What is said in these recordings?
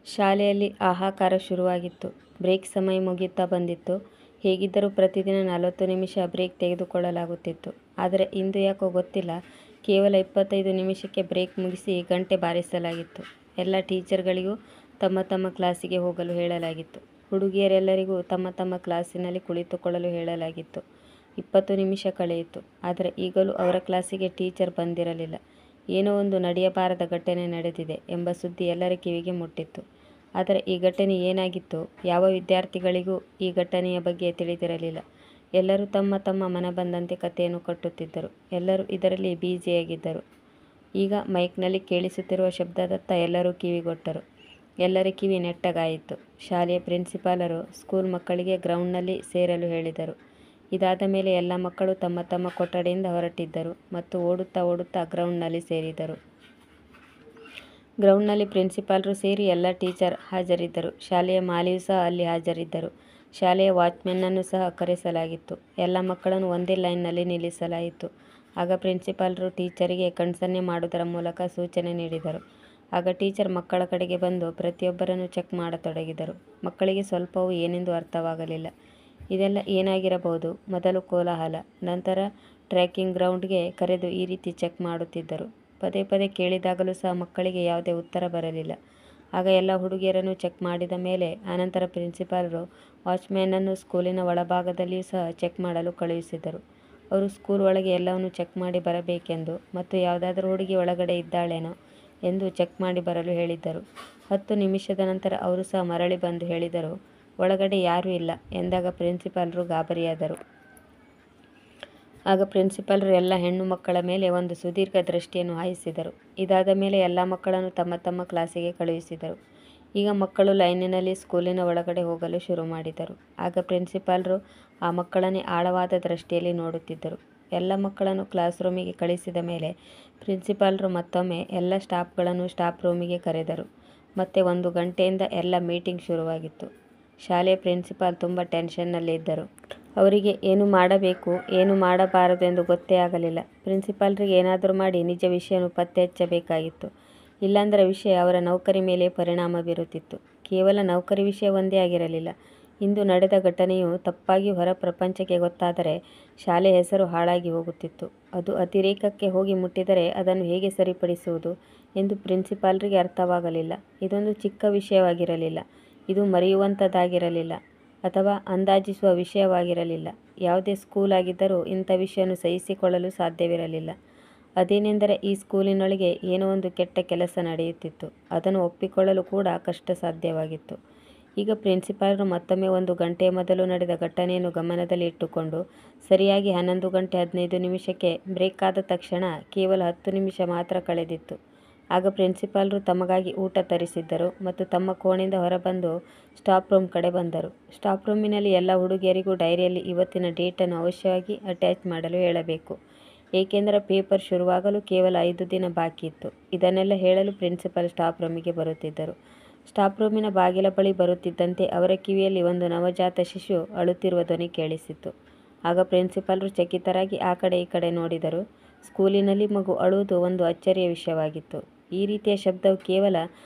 ಶಾಲೆಯಲ್ಲಿ ಹಾಹಾಕಾರ ಶುರುವಾಗಿತ್ತು. ಬ್ರೇಕ್ ಸಮಯ ಮುಗಿಯುತ್ತಾ ಬಂದಿತ್ತು. ಹೇಗಿದ್ದರೂ ಪ್ರತಿದಿನ 40 ನಿಮಿಷ ಬ್ರೇಕ್ ತೆಗೆದುಕೊಳ್ಳಲಾಗುತ್ತಿತ್ತು. ಆದರೆ ಇಂದು ಯಾಕೋ ಗೊತ್ತಿಲ್ಲ, ಕೇವಲ 25 ನಿಮಿಷಕ್ಕೆ ಬ್ರೇಕ್ ಮುಗಿಸಿ ಗಂಟೆ ಬಾರಿಸಲಾಗಿತ್ತು. ಎಲ್ಲ ಟೀಚರ್ಗಳಿಗೂ ತಮ್ಮ ತಮ್ಮ ಕ್ಲಾಸಿಗೆ ಹೋಗಲು ಹೇಳಲಾಗಿತ್ತು. ಹುಡುಗಿಯರೆಲ್ಲರಿಗೂ ತಮ್ಮ ತಮ್ಮ ಕ್ಲಾಸಿನಲ್ಲಿ ಕುಳಿತುಕೊಳ್ಳಲು ಹೇಳಲಾಗಿತ್ತು. 20 ನಿಮಿಷ ಕಳೆಯಿತು. ಆದರೆ ಈಗಲೂ ಅವರ ಕ್ಲಾಸಿಗೆ ಟೀಚರ್ ಬಂದಿರಲಿಲ್ಲ. ಏನೋ ಒಂದು ನಡೆಯಬಾರದ ಘಟನೆ ನಡೆದಿದೆ ಎಂಬ ಸುದ್ದಿ ಎಲ್ಲರ ಕಿವಿಗೆ ಮುಟ್ಟಿತ್ತು. ಆದರೆ ಈ ಘಟನೆ ಏನಾಗಿತ್ತು, ಯಾವ ವಿದ್ಯಾರ್ಥಿಗಳಿಗೂ ಈ ಘಟನೆಯ ಬಗ್ಗೆ ತಿಳಿದಿರಲಿಲ್ಲ. ಎಲ್ಲರೂ ತಮ್ಮ ತಮ್ಮ ಮನಬಂದಂತೆ ಕಥೆಯನ್ನು ಕಟ್ಟುತ್ತಿದ್ದರು. ಎಲ್ಲರೂ ಇದರಲ್ಲಿ ಬ್ಯುಸಿಯಾಗಿದ್ದರು. ಈಗ ಮೈಕ್ನಲ್ಲಿ ಕೇಳಿಸುತ್ತಿರುವ ಶಬ್ದದತ್ತ ಎಲ್ಲರೂ ಕಿವಿಗೊಟ್ಟರು. ಎಲ್ಲರ ಕಿವಿ ನೆಟ್ಟಗಾಯಿತು. ಶಾಲೆಯ ಪ್ರಿನ್ಸಿಪಾಲರು ಸ್ಕೂಲ್ ಮಕ್ಕಳಿಗೆ ಗ್ರೌಂಡ್ನಲ್ಲಿ ಸೇರಲು ಹೇಳಿದರು. ಇದಾದ ಮೇಲೆ ಎಲ್ಲ ಮಕ್ಕಳು ತಮ್ಮ ತಮ್ಮ ಕೊಠಡಿಯಿಂದ ಹೊರಟಿದ್ದರು ಮತ್ತು ಓಡುತ್ತಾ ಓಡುತ್ತಾ ಗ್ರೌಂಡ್ನಲ್ಲಿ ಸೇರಿದರು. ಗ್ರೌಂಡ್ನಲ್ಲಿ ಪ್ರಿನ್ಸಿಪಾಲರು ಸೇರಿ ಎಲ್ಲ ಟೀಚರ್ ಹಾಜರಿದ್ದರು. ಶಾಲೆಯ ಮಾಲಿಯೂ ಸಹ ಅಲ್ಲಿ ಹಾಜರಿದ್ದರು. ಶಾಲೆಯ ವಾಚ್ಮೆನ್ನನ್ನು ಸಹ ಕರೆಸಲಾಗಿತ್ತು. ಎಲ್ಲ ಮಕ್ಕಳನ್ನು ಒಂದೇ ಲೈನ್ನಲ್ಲಿ ನಿಲ್ಲಿಸಲಾಯಿತು. ಆಗ ಪ್ರಿನ್ಸಿಪಾಲರು ಟೀಚರಿಗೆ ಕಣ್ಸನ್ನೆ ಮಾಡುವುದರ ಮೂಲಕ ಸೂಚನೆ ನೀಡಿದರು. ಆಗ ಟೀಚರ್ ಮಕ್ಕಳ ಕಡೆಗೆ ಬಂದು ಪ್ರತಿಯೊಬ್ಬರನ್ನು ಚೆಕ್ ಮಾಡತೊಡಗಿದರು. ಮಕ್ಕಳಿಗೆ ಸ್ವಲ್ಪವೂ ಏನೆಂದು ಅರ್ಥವಾಗಲಿಲ್ಲ. ಇದೆಲ್ಲ ಏನಾಗಿರಬಹುದು? ಮೊದಲು ಕೋಲಾಹಲ, ನಂತರ ಟ್ರ್ಯಾಕಿಂಗ್ ಗ್ರೌಂಡ್ಗೆ ಕರೆದು ಈ ರೀತಿ ಚೆಕ್ ಮಾಡುತ್ತಿದ್ದರು. ಪದೇ ಪದೇ ಕೇಳಿದಾಗಲೂ ಸಹ ಮಕ್ಕಳಿಗೆ ಯಾವುದೇ ಉತ್ತರ ಬರಲಿಲ್ಲ. ಆಗ ಎಲ್ಲ ಹುಡುಗಿಯರನ್ನು ಚೆಕ್ ಮಾಡಿದ ಮೇಲೆ ಆನಂತರ ಪ್ರಿನ್ಸಿಪಾಲರು ವಾಚ್ಮ್ಯಾನನ್ನು ಸ್ಕೂಲಿನ ಒಳಭಾಗದಲ್ಲಿಯೂ ಸಹ ಚೆಕ್ ಮಾಡಲು ಕಳುಹಿಸಿದರು. ಅವರು ಸ್ಕೂಲ್ ಒಳಗೆ ಎಲ್ಲವನ್ನೂ ಚೆಕ್ ಮಾಡಿ ಬರಬೇಕೆಂದು ಮತ್ತು ಯಾವುದಾದರೂ ಹುಡುಗಿ ಒಳಗಡೆ ಇದ್ದಾಳೇನೋ ಎಂದು ಚೆಕ್ ಮಾಡಿ ಬರಲು ಹೇಳಿದ್ದರು. 10 ನಿಮಿಷದ ನಂತರ ಅವರು ಸಹ ಮರಳಿ ಬಂದು ಹೇಳಿದರು, ಒಳಗಡೆ ಯಾರೂ ಇಲ್ಲ ಎಂದಾಗ ಪ್ರಿನ್ಸಿಪಾಲರು ಗಾಬರಿಯಾದರು. ಆಗ ಪ್ರಿನ್ಸಿಪಾಲರು ಎಲ್ಲ ಹೆಣ್ಣು ಮಕ್ಕಳ ಮೇಲೆ ಒಂದು ಸುದೀರ್ಘ ದೃಷ್ಟಿಯನ್ನು ಹಾಯಿಸಿದರು. ಇದಾದ ಮೇಲೆ ಎಲ್ಲ ಮಕ್ಕಳನ್ನು ತಮ್ಮ ತಮ್ಮ ಕ್ಲಾಸಿಗೆ ಕಳುಹಿಸಿದರು. ಈಗ ಮಕ್ಕಳು ಲೈನಿನಲ್ಲಿ ಸ್ಕೂಲಿನ ಒಳಗಡೆ ಹೋಗಲು ಶುರು ಮಾಡಿದರು. ಆಗ ಪ್ರಿನ್ಸಿಪಾಲರು ಆ ಮಕ್ಕಳನ್ನೇ ಆಳವಾದ ದೃಷ್ಟಿಯಲ್ಲಿ ನೋಡುತ್ತಿದ್ದರು. ಎಲ್ಲ ಮಕ್ಕಳನ್ನು ಕ್ಲಾಸ್ ರೂಮಿಗೆ ಕಳಿಸಿದ ಮೇಲೆ ಪ್ರಿನ್ಸಿಪಾಲರು ಮತ್ತೊಮ್ಮೆ ಎಲ್ಲ ಸ್ಟಾಫ್ಗಳನ್ನು ಸ್ಟಾಫ್ ರೂಮಿಗೆ ಕರೆದರು. ಮತ್ತೆ 1 ಗಂಟೆಯಿಂದ ಎಲ್ಲ ಮೀಟಿಂಗ್ ಶುರುವಾಗಿತ್ತು. ಶಾಲೆಯ ಪ್ರಿನ್ಸಿಪಾಲ್ ತುಂಬ ಟೆನ್ಷನ್ನಲ್ಲಿ ಇದ್ದರು. ಅವರಿಗೆ ಏನು ಮಾಡಬೇಕು, ಏನು ಮಾಡಬಾರದು ಎಂದು ಗೊತ್ತೇ ಆಗಲಿಲ್ಲ. ಪ್ರಿನ್ಸಿಪಾಲರಿಗೆ ಏನಾದರೂ ಮಾಡಿ ನಿಜ ವಿಷಯವನ್ನು ಪತ್ತೆ ಹಚ್ಚಬೇಕಾಗಿತ್ತು. ಇಲ್ಲಾಂದರೆ ವಿಷಯ ಅವರ ನೌಕರಿ ಮೇಲೆ ಪರಿಣಾಮ ಬೀರುತ್ತಿತ್ತು. ಕೇವಲ ನೌಕರಿ ವಿಷಯ ಒಂದೇ ಆಗಿರಲಿಲ್ಲ. ಇಂದು ನಡೆದ ಘಟನೆಯು ತಪ್ಪಾಗಿ ಹೊರ ಪ್ರಪಂಚಕ್ಕೆ ಗೊತ್ತಾದರೆ ಶಾಲೆಯ ಹೆಸರು ಹಾಳಾಗಿ ಹೋಗುತ್ತಿತ್ತು. ಅದು ಅತಿರೇಕಕ್ಕೆ ಹೋಗಿ ಮುಟ್ಟಿದರೆ ಅದನ್ನು ಹೇಗೆ ಸರಿಪಡಿಸುವುದು ಎಂದು ಪ್ರಿನ್ಸಿಪಾಲರಿಗೆ ಅರ್ಥವಾಗಲಿಲ್ಲ. ಇದೊಂದು ಚಿಕ್ಕ ವಿಷಯವಾಗಿರಲಿಲ್ಲ. ಇದು ಮರೆಯುವಂಥದ್ದಾಗಿರಲಿಲ್ಲ ಅಥವಾ ಅಂದಾಜಿಸುವ ವಿಷಯವಾಗಿರಲಿಲ್ಲ. ಯಾವುದೇ ಸ್ಕೂಲ್ ಆಗಿದ್ದರೂ ಇಂಥ ವಿಷಯವನ್ನು ಸಹಿಸಿಕೊಳ್ಳಲು ಸಾಧ್ಯವಿರಲಿಲ್ಲ. ಅದೇನೆಂದರೆ ಈ ಸ್ಕೂಲಿನೊಳಗೆ ಏನೋ ಒಂದು ಕೆಟ್ಟ ಕೆಲಸ ನಡೆಯುತ್ತಿತ್ತು. ಅದನ್ನು ಒಪ್ಪಿಕೊಳ್ಳಲು ಕೂಡ ಕಷ್ಟ ಸಾಧ್ಯವಾಗಿತ್ತು. ಈಗ ಪ್ರಿನ್ಸಿಪಾಲರು ಮತ್ತೊಮ್ಮೆ 1 ಗಂಟೆಯ ಮೊದಲು ನಡೆದ ಘಟನೆಯನ್ನು ಗಮನದಲ್ಲಿ ಇಟ್ಟುಕೊಂಡು ಸರಿಯಾಗಿ 11 ಗಂಟೆ 15 ನಿಮಿಷಕ್ಕೆ ಬ್ರೇಕ್ ಆದ ತಕ್ಷಣ ಕೇವಲ 10 ನಿಮಿಷ ಮಾತ್ರ ಕಳೆದಿತ್ತು. ಆಗ ಪ್ರಿನ್ಸಿಪಾಲರು ತಮಗಾಗಿ ಊಟ ತರಿಸಿದ್ದರು ಮತ್ತು ತಮ್ಮ ಕೋಣೆಯಿಂದ ಹೊರಬಂದು ಸ್ಟಾಫ್ ರೂಮ್ ಕಡೆ ಬಂದರು. ಸ್ಟಾಫ್ ರೂಮಿನಲ್ಲಿ ಎಲ್ಲ ಹುಡುಗಿಯರಿಗೂ ಡೈರಿಯಲ್ಲಿ ಇವತ್ತಿನ ಡೇಟನ್ನು ಅವಶ್ಯವಾಗಿ ಅಟ್ಯಾಚ್ ಮಾಡಲು ಹೇಳಬೇಕು. ಏಕೆಂದರೆ ಪೇಪರ್ ಶುರುವಾಗಲು ಕೇವಲ 5 ದಿನ ಬಾಕಿ ಇತ್ತು. ಇದನ್ನೆಲ್ಲ ಹೇಳಲು ಪ್ರಿನ್ಸಿಪಾಲ್ ಸ್ಟಾಫ್ ರೂಮಿಗೆ ಬರುತ್ತಿದ್ದರು. ಸ್ಟಾಫ್ ರೂಮಿನ ಬಾಗಿಲ ಬಳಿ ಬರುತ್ತಿದ್ದಂತೆ ಅವರ ಕಿವಿಯಲ್ಲಿ ಒಂದು ನವಜಾತ ಶಿಶು ಅಳುತ್ತಿರುವ ಧ್ವನಿ ಕೇಳಿಸಿತು. ಆಗ ಪ್ರಿನ್ಸಿಪಾಲರು ಚಕಿತರಾಗಿ ಆ ಕಡೆ ಈ ಕಡೆ ನೋಡಿದರು. ಸ್ಕೂಲಿನಲ್ಲಿ ಮಗು ಅಳುವುದು ಒಂದು ಅಚ್ಚರಿಯ ವಿಷಯವಾಗಿತ್ತು. ಈ ರೀತಿಯ ಶಬ್ದವು ಕೇವಲ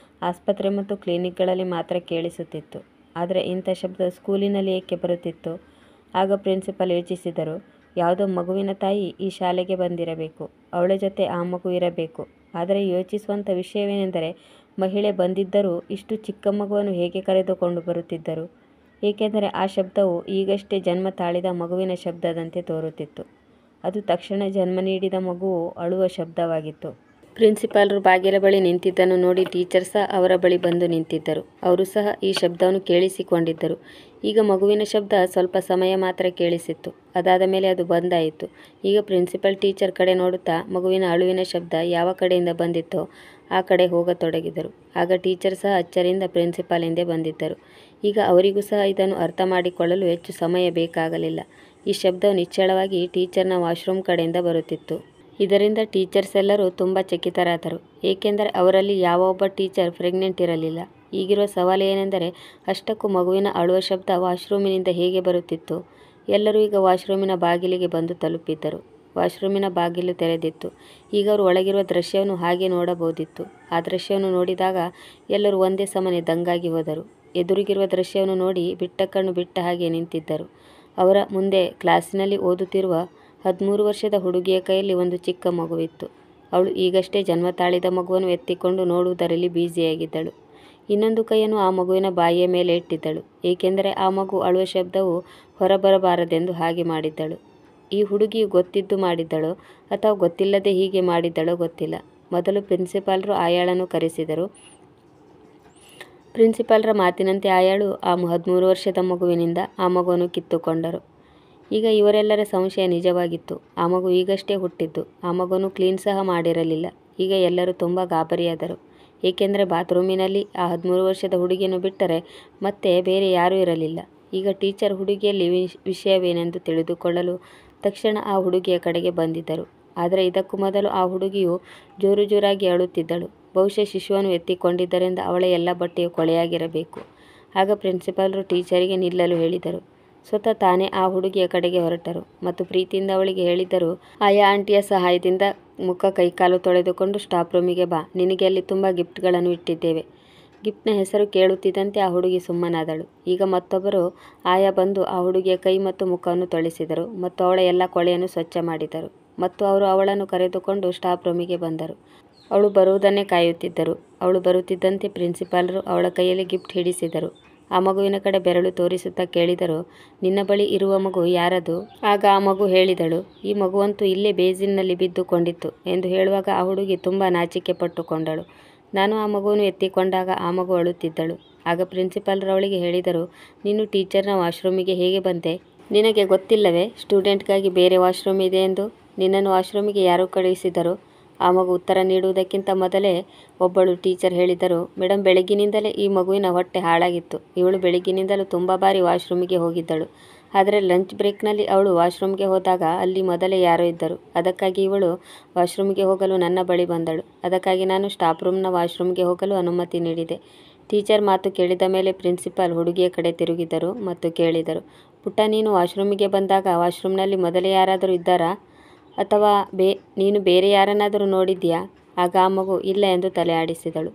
ಆಸ್ಪತ್ರೆ ಮತ್ತು ಕ್ಲಿನಿಕ್ಗಳಲ್ಲಿ ಮಾತ್ರ ಕೇಳಿಸುತ್ತಿತ್ತು. ಆದರೆ ಇಂಥ ಶಬ್ದವು ಸ್ಕೂಲಿನಲ್ಲಿ ಏಕೆ ಬರುತ್ತಿತ್ತು? ಆಗ ಪ್ರಿನ್ಸಿಪಾಲ್ ಯೋಚಿಸಿದರು, ಯಾವುದೋ ಮಗುವಿನ ತಾಯಿ ಈ ಶಾಲೆಗೆ ಬಂದಿರಬೇಕು. ಅವಳ ಜೊತೆ ಆ ಮಗು ಇರಬೇಕು. ಆದರೆ ಯೋಚಿಸುವಂಥ ವಿಷಯವೇನೆಂದರೆ, ಮಹಿಳೆ ಬಂದಿದ್ದರೂ ಇಷ್ಟು ಚಿಕ್ಕ ಮಗುವನ್ನು ಹೇಗೆ ಕರೆದುಕೊಂಡು ಬರುತ್ತಿದ್ದರು? ಏಕೆಂದರೆ ಆ ಶಬ್ದವು ಈಗಷ್ಟೇ ಜನ್ಮ ತಾಳಿದ ಮಗುವಿನ ಶಬ್ದದಂತೆ ತೋರುತ್ತಿತ್ತು. ಅದು ತಕ್ಷಣ ಜನ್ಮ ನೀಡಿದ ಮಗುವು ಅಳುವ ಶಬ್ದವಾಗಿತ್ತು. ಪ್ರಿನ್ಸಿಪಾಲರು ಬಾಗಿಲ ಬಳಿ ನಿಂತಿದ್ದನ್ನು ನೋಡಿ ಟೀಚರ್ ಸಹ ಅವರ ಬಳಿ ಬಂದು ನಿಂತಿದ್ದರು. ಅವರು ಸಹ ಈ ಶಬ್ದವನ್ನು ಕೇಳಿಸಿಕೊಂಡಿದ್ದರು. ಈಗ ಮಗುವಿನ ಶಬ್ದ ಸ್ವಲ್ಪ ಸಮಯ ಮಾತ್ರ ಕೇಳಿಸಿತ್ತು. ಅದಾದ ಮೇಲೆ ಅದು ಬಂದಾಯಿತು. ಈಗ ಪ್ರಿನ್ಸಿಪಾಲ್ ಟೀಚರ್ ಕಡೆ ನೋಡುತ್ತಾ ಮಗುವಿನ ಅಳುವಿನ ಶಬ್ದ ಯಾವ ಕಡೆಯಿಂದ ಬಂದಿತ್ತೋ ಆ ಕಡೆ ಹೋಗತೊಡಗಿದರು. ಆಗ ಟೀಚರ್ ಸಹ ಅಚ್ಚರಿಯಿಂದ ಪ್ರಿನ್ಸಿಪಾಲ್ ಹಿಂದೆ ಬಂದಿದ್ದರು. ಈಗ ಅವರಿಗೂ ಸಹ ಇದನ್ನು ಅರ್ಥ ಮಾಡಿಕೊಳ್ಳಲು ಹೆಚ್ಚು ಸಮಯ ಬೇಕಾಗಲಿಲ್ಲ. ಈ ಶಬ್ದವು ನಿಚ್ಚಳವಾಗಿ ಟೀಚರ್ನ ವಾಶ್ರೂಮ್ ಕಡೆಯಿಂದ ಬರುತ್ತಿತ್ತು. ಇದರಿಂದ ಟೀಚರ್ಸ್ ಎಲ್ಲರೂ ತುಂಬ ಚಕಿತರಾದರು. ಏಕೆಂದರೆ ಅವರಲ್ಲಿ ಯಾವ ಒಬ್ಬ ಟೀಚರ್ ಪ್ರೆಗ್ನೆಂಟ್ ಇರಲಿಲ್ಲ. ಈಗಿರುವ ಸವಾಲು ಏನೆಂದರೆ, ಅಷ್ಟಕ್ಕೂ ಮಗುವಿನ ಅಳುವ ಶಬ್ದ ವಾಶ್ರೂಮಿನಿಂದ ಹೇಗೆ ಬರುತ್ತಿತ್ತು? ಎಲ್ಲರೂ ಈಗ ವಾಶ್ರೂಮಿನ ಬಾಗಿಲಿಗೆ ಬಂದು ತಲುಪಿದ್ದರು. ವಾಶ್ರೂಮಿನ ಬಾಗಿಲು ತೆರೆದಿತ್ತು. ಈಗ ಅವರು ಒಳಗಿರುವ ದೃಶ್ಯವನ್ನು ಹಾಗೆ ನೋಡಬಹುದಿತ್ತು. ಆ ದೃಶ್ಯವನ್ನು ನೋಡಿದಾಗ ಎಲ್ಲರೂ ಒಂದೇ ಸಮನೆ ದಂಗಾಗಿ ಹೋದರು. ಎದುರಿಗಿರುವ ದೃಶ್ಯವನ್ನು ನೋಡಿ ಬಿಟ್ಟ ಕಣ್ಣು ಬಿಟ್ಟ ಹಾಗೆ ನಿಂತಿದ್ದರು. ಅವರ ಮುಂದೆ ಕ್ಲಾಸಿನಲ್ಲಿ ಓದುತ್ತಿರುವ 13 ವರ್ಷದ ಹುಡುಗಿಯ ಕೈಯಲ್ಲಿ ಒಂದು ಚಿಕ್ಕ ಮಗುವಿತ್ತು. ಅವಳು ಈಗಷ್ಟೇ ಜನ್ಮ ತಾಳಿದ ಮಗುವನ್ನು ಎತ್ತಿಕೊಂಡು ನೋಡುವುದರಲ್ಲಿ ಬ್ಯುಸಿಯಾಗಿದ್ದಳು. ಇನ್ನೊಂದು ಕೈಯನ್ನು ಆ ಮಗುವಿನ ಬಾಯಿಯ ಮೇಲೆ ಇಟ್ಟಿದ್ದಳು, ಏಕೆಂದರೆ ಆ ಮಗು ಅಳುವ ಶಬ್ದವು ಹೊರಬರಬಾರದೆಂದು ಹಾಗೆ ಮಾಡಿದ್ದಳು. ಈ ಹುಡುಗಿಯು ಗೊತ್ತಿದ್ದು ಮಾಡಿದ್ದಳೋ ಅಥವಾ ಗೊತ್ತಿಲ್ಲದೆ ಹೀಗೆ ಮಾಡಿದ್ದಳೋ ಗೊತ್ತಿಲ್ಲ. ಮೊದಲು ಪ್ರಿನ್ಸಿಪಾಲರು ಆಯಾಳನ್ನು ಕರೆಸಿದರು. ಪ್ರಿನ್ಸಿಪಾಲರ ಮಾತಿನಂತೆ ಆಯಾಳು ಆ 13 ವರ್ಷದ ಮಗುವಿನಿಂದ ಆ ಮಗುವನ್ನು ಕಿತ್ತುಕೊಂಡರು. ಈಗ ಇವರೆಲ್ಲರ ಸಂಶಯ ನಿಜವಾಗಿತ್ತು. ಆ ಮಗು ಈಗಷ್ಟೇ ಹುಟ್ಟಿದ್ದು. ಆ ಮಗುವನ್ನು ಕ್ಲೀನ್ ಸಹ ಮಾಡಿರಲಿಲ್ಲ. ಈಗ ಎಲ್ಲರೂ ತುಂಬ ಗಾಬರಿಯಾದರು, ಏಕೆಂದರೆ ಬಾತ್ರೂಮಿನಲ್ಲಿ ಆ 13 ವರ್ಷದ ಹುಡುಗಿಯನ್ನು ಬಿಟ್ಟರೆ ಮತ್ತೆ ಬೇರೆ ಯಾರೂ ಇರಲಿಲ್ಲ. ಈಗ ಟೀಚರ್ ಹುಡುಗಿಯಲ್ಲಿ ವಿಷಯವೇನೆಂದು ತಿಳಿದುಕೊಳ್ಳಲು ತಕ್ಷಣ ಆ ಹುಡುಗಿಯ ಕಡೆಗೆ ಬಂದಿದ್ದರು. ಆದರೆ ಇದಕ್ಕೂ ಮೊದಲು ಆ ಹುಡುಗಿಯು ಜೋರಾಗಿ ಅಳುತ್ತಿದ್ದಳು. ಬಹುಶಃ ಶಿಶುವನ್ನು ಎತ್ತಿಕೊಂಡಿದ್ದರಿಂದ ಅವಳ ಎಲ್ಲ ಬಟ್ಟೆಯು ಕೊಳೆಯಾಗಿರಬೇಕು. ಆಗ ಪ್ರಿನ್ಸಿಪಾಲರು ಟೀಚರಿಗೆ ನಿಲ್ಲಲು ಹೇಳಿದರು. ಸ್ವತಃ ತಾನೇ ಆ ಹುಡುಗಿಯ ಕಡೆಗೆ ಹೊರಟರು ಮತ್ತು ಪ್ರೀತಿಯಿಂದ ಅವಳಿಗೆ ಹೇಳಿದರು, ಆಯಾ ಆಂಟಿಯ ಸಹಾಯದಿಂದ ಮುಖ ಕೈಕಾಲು ತೊಳೆದುಕೊಂಡು ಸ್ಟಾಫ್ ರೂಮಿಗೆ ಬಾ, ನಿನಗೆ ಅಲ್ಲಿ ತುಂಬ ಗಿಫ್ಟ್ಗಳನ್ನು ಇಟ್ಟಿದ್ದೇವೆ. ಗಿಫ್ಟ್ನ ಹೆಸರು ಕೇಳುತ್ತಿದ್ದಂತೆ ಆ ಹುಡುಗಿ ಸುಮ್ಮನಾದಳು. ಈಗ ಮತ್ತೊಬ್ಬರು ಆಯಾ ಬಂದು ಆ ಹುಡುಗಿಯ ಕೈ ಮತ್ತು ಮುಖವನ್ನು ತೊಳೆಸಿದರು ಮತ್ತು ಅವಳ ಎಲ್ಲ ಕೊಳೆಯನ್ನು ಸ್ವಚ್ಛ ಮಾಡಿದರು ಮತ್ತು ಅವರು ಅವಳನ್ನು ಕರೆದುಕೊಂಡು ಸ್ಟಾಫ್ ರೂಮಿಗೆ ಬಂದರು. ಅವಳು ಬರುವುದನ್ನೇ ಕಾಯುತ್ತಿದ್ದರು. ಅವಳು ಬರುತ್ತಿದ್ದಂತೆ ಪ್ರಿನ್ಸಿಪಾಲರು ಅವಳ ಕೈಯಲ್ಲಿ ಗಿಫ್ಟ್ ಹಿಡಿಸಿದರು. ಆ ಮಗುವಿನ ಕಡೆ ಬೆರಳು ತೋರಿಸುತ್ತಾ ಕೇಳಿದರು, ನಿನ್ನ ಬಳಿ ಇರುವ ಮಗು ಯಾರದು? ಆಗ ಆ ಮಗು ಹೇಳಿದಳು, ಈ ಮಗುವಂತೂ ಇಲ್ಲೇ ಬೇಸಿನ್ನಲ್ಲಿ ಬಿದ್ದುಕೊಂಡಿತ್ತು ಎಂದು ಹೇಳುವಾಗ ಆ ಹುಡುಗಿ ತುಂಬ ನಾಚಿಕೆ ಪಟ್ಟುಕೊಂಡಳು. ನಾನು ಆ ಮಗುವನ್ನು ಎತ್ತಿಕೊಂಡಾಗ ಆ ಮಗು ಅಳುತ್ತಿದ್ದಳು. ಆಗ ಪ್ರಿನ್ಸಿಪಾಲರು ಅವಳಿಗೆ ಹೇಳಿದರು, ನೀನು ಟೀಚರ್ನ ವಾಶ್ರೂಮಿಗೆ ಹೇಗೆ ಬಂದೆ? ನಿನಗೆ ಗೊತ್ತಿಲ್ಲವೇ ಸ್ಟೂಡೆಂಟ್ಗಾಗಿ ಬೇರೆ ವಾಶ್ರೂಮ್ ಇದೆ ಎಂದು? ನಿನ್ನನ್ನು ವಾಶ್ರೂಮಿಗೆ ಯಾರು ಕಳುಹಿಸಿದರು? ಆ ಮಗು ಉತ್ತರ ನೀಡುವುದಕ್ಕಿಂತ ಮೊದಲೇ ಒಬ್ಬಳು ಟೀಚರ್ ಹೇಳಿದರು, ಮೇಡಮ್, ಬೆಳಗ್ಗಿನಿಂದಲೇ ಈ ಮಗುವಿನ ಹೊಟ್ಟೆ ಹಾಳಾಗಿತ್ತು. ಇವಳು ಬೆಳಗ್ಗಿನಿಂದಲೂ ತುಂಬ ಬಾರಿ ವಾಶ್ರೂಮಿಗೆ ಹೋಗಿದ್ದಳು. ಆದರೆ ಲಂಚ್ ಬ್ರೇಕ್ನಲ್ಲಿ ಅವಳು ವಾಶ್ರೂಮ್ಗೆ ಹೋದಾಗ ಅಲ್ಲಿ ಮೊದಲೇ ಯಾರೋ ಇದ್ದರು. ಅದಕ್ಕಾಗಿ ಇವಳು ವಾಶ್ರೂಮ್ಗೆ ಹೋಗಲು ನನ್ನ ಬಳಿ ಬಂದಳು. ಅದಕ್ಕಾಗಿ ನಾನು ಸ್ಟಾಫ್ ರೂಮ್ನ ವಾಶ್ರೂಮ್ಗೆ ಹೋಗಲು ಅನುಮತಿ ನೀಡಿದೆ. ಟೀಚರ್ ಮಾತು ಕೇಳಿದ ಮೇಲೆ ಪ್ರಿನ್ಸಿಪಾಲ್ ಹುಡುಗಿಯ ಕಡೆ ತಿರುಗಿದರು ಮತ್ತು ಕೇಳಿದರು, ಪುಟ್ಟ, ನೀನು ವಾಶ್ರೂಮಿಗೆ ಬಂದಾಗ ವಾಶ್ರೂಮ್ನಲ್ಲಿ ಮೊದಲೇ ಯಾರಾದರೂ ಇದ್ದಾರಾ ಅಥವಾ ನೀನು ಬೇರೆ ಯಾರನ್ನಾದರೂ ನೋಡಿದ್ಯಾ? ಆಗ ಆ ಮಗು ಇಲ್ಲ ಎಂದು ತಲೆ ಆಡಿಸಿದಳು.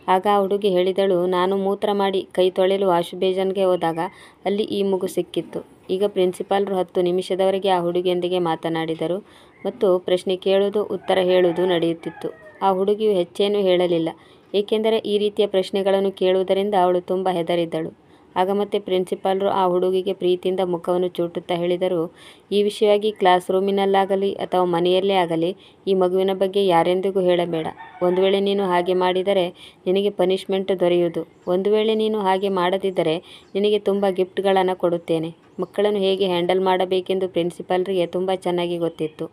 ಆಗ ಆ ಹುಡುಗಿ ಹೇಳಿದಳು, ನಾನು ಮೂತ್ರ ಮಾಡಿ ಕೈ ತೊಳೆಯಲು ವಾಶ್ ಬೇಸಿನ್ಗೆ ಹೋದಾಗ ಅಲ್ಲಿ ಈ ಮಗು ಸಿಕ್ಕಿತ್ತು. ಈಗ ಪ್ರಿನ್ಸಿಪಾಲರು 10 ನಿಮಿಷದವರೆಗೆ ಆ ಹುಡುಗಿಯೊಂದಿಗೆ ಮಾತನಾಡಿದರು ಮತ್ತು ಪ್ರಶ್ನೆ ಕೇಳುವುದು ಉತ್ತರ ಹೇಳುವುದು ನಡೆಯುತ್ತಿತ್ತು. ಆ ಹುಡುಗಿಯು ಹೆಚ್ಚೇನೂ ಹೇಳಲಿಲ್ಲ, ಏಕೆಂದರೆ ಈ ರೀತಿಯ ಪ್ರಶ್ನೆಗಳನ್ನು ಕೇಳುವುದರಿಂದ ಅವಳು ತುಂಬ ಹೆದರಿದ್ದಳು. ಆಗ ಮತ್ತೆ ಪ್ರಿನ್ಸಿಪಾಲರು ಆ ಹುಡುಗಿಗೆ ಪ್ರೀತಿಯಿಂದ ಮುಖವನ್ನು ಚೂಟುತ್ತಾ ಹೇಳಿದರು, ಈ ವಿಷಯವಾಗಿ ಕ್ಲಾಸ್ ರೂಮಿನಲ್ಲಾಗಲಿ ಅಥವಾ ಮನೆಯಲ್ಲೇ ಆಗಲಿ ಈ ಮಗುವಿನ ಬಗ್ಗೆ ಯಾರೆಂದಿಗೂ ಹೇಳಬೇಡ. ಒಂದು ವೇಳೆ ನೀನು ಹಾಗೆ ಮಾಡಿದರೆ ನಿನಗೆ ಪನಿಷ್ಮೆಂಟ್ ದೊರೆಯುವುದು. ಒಂದು ವೇಳೆ ನೀನು ಹಾಗೆ ಮಾಡದಿದ್ದರೆ ನಿನಗೆ ತುಂಬ ಗಿಫ್ಟ್ಗಳನ್ನು ಕೊಡುತ್ತೇನೆ. ಮಕ್ಕಳನ್ನು ಹೇಗೆ ಹ್ಯಾಂಡಲ್ ಮಾಡಬೇಕೆಂದು ಪ್ರಿನ್ಸಿಪಾಲರಿಗೆ ತುಂಬ ಚೆನ್ನಾಗಿ ಗೊತ್ತಿತ್ತು.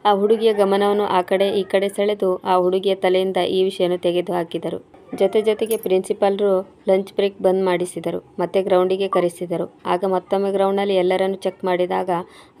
ಆ ಹುಡುಗಿಯ ಗಮನವನ್ನು ಆ ಕಡೆ ಈ ಕಡೆ ಸೆಳೆದು ಆ ಹುಡುಗಿಯ ತಲೆಯಿಂದ ಈ ವಿಷಯವನ್ನು ತೆಗೆದುಹಾಕಿದರು. ಜೊತೆಗೆ ಪ್ರಿನ್ಸಿಪಾಲರು ಲಂಚ್ ಬ್ರೇಕ್ ಬಂದ್ ಮಾಡಿಸಿದರು. ಮತ್ತೆ ಗ್ರೌಂಡಿಗೆ ಕರೆಸಿದರು. ಆಗ ಮತ್ತೊಮ್ಮೆ ಗ್ರೌಂಡ್ನಲ್ಲಿ ಎಲ್ಲರನ್ನು ಚೆಕ್ ಮಾಡಿದಾಗ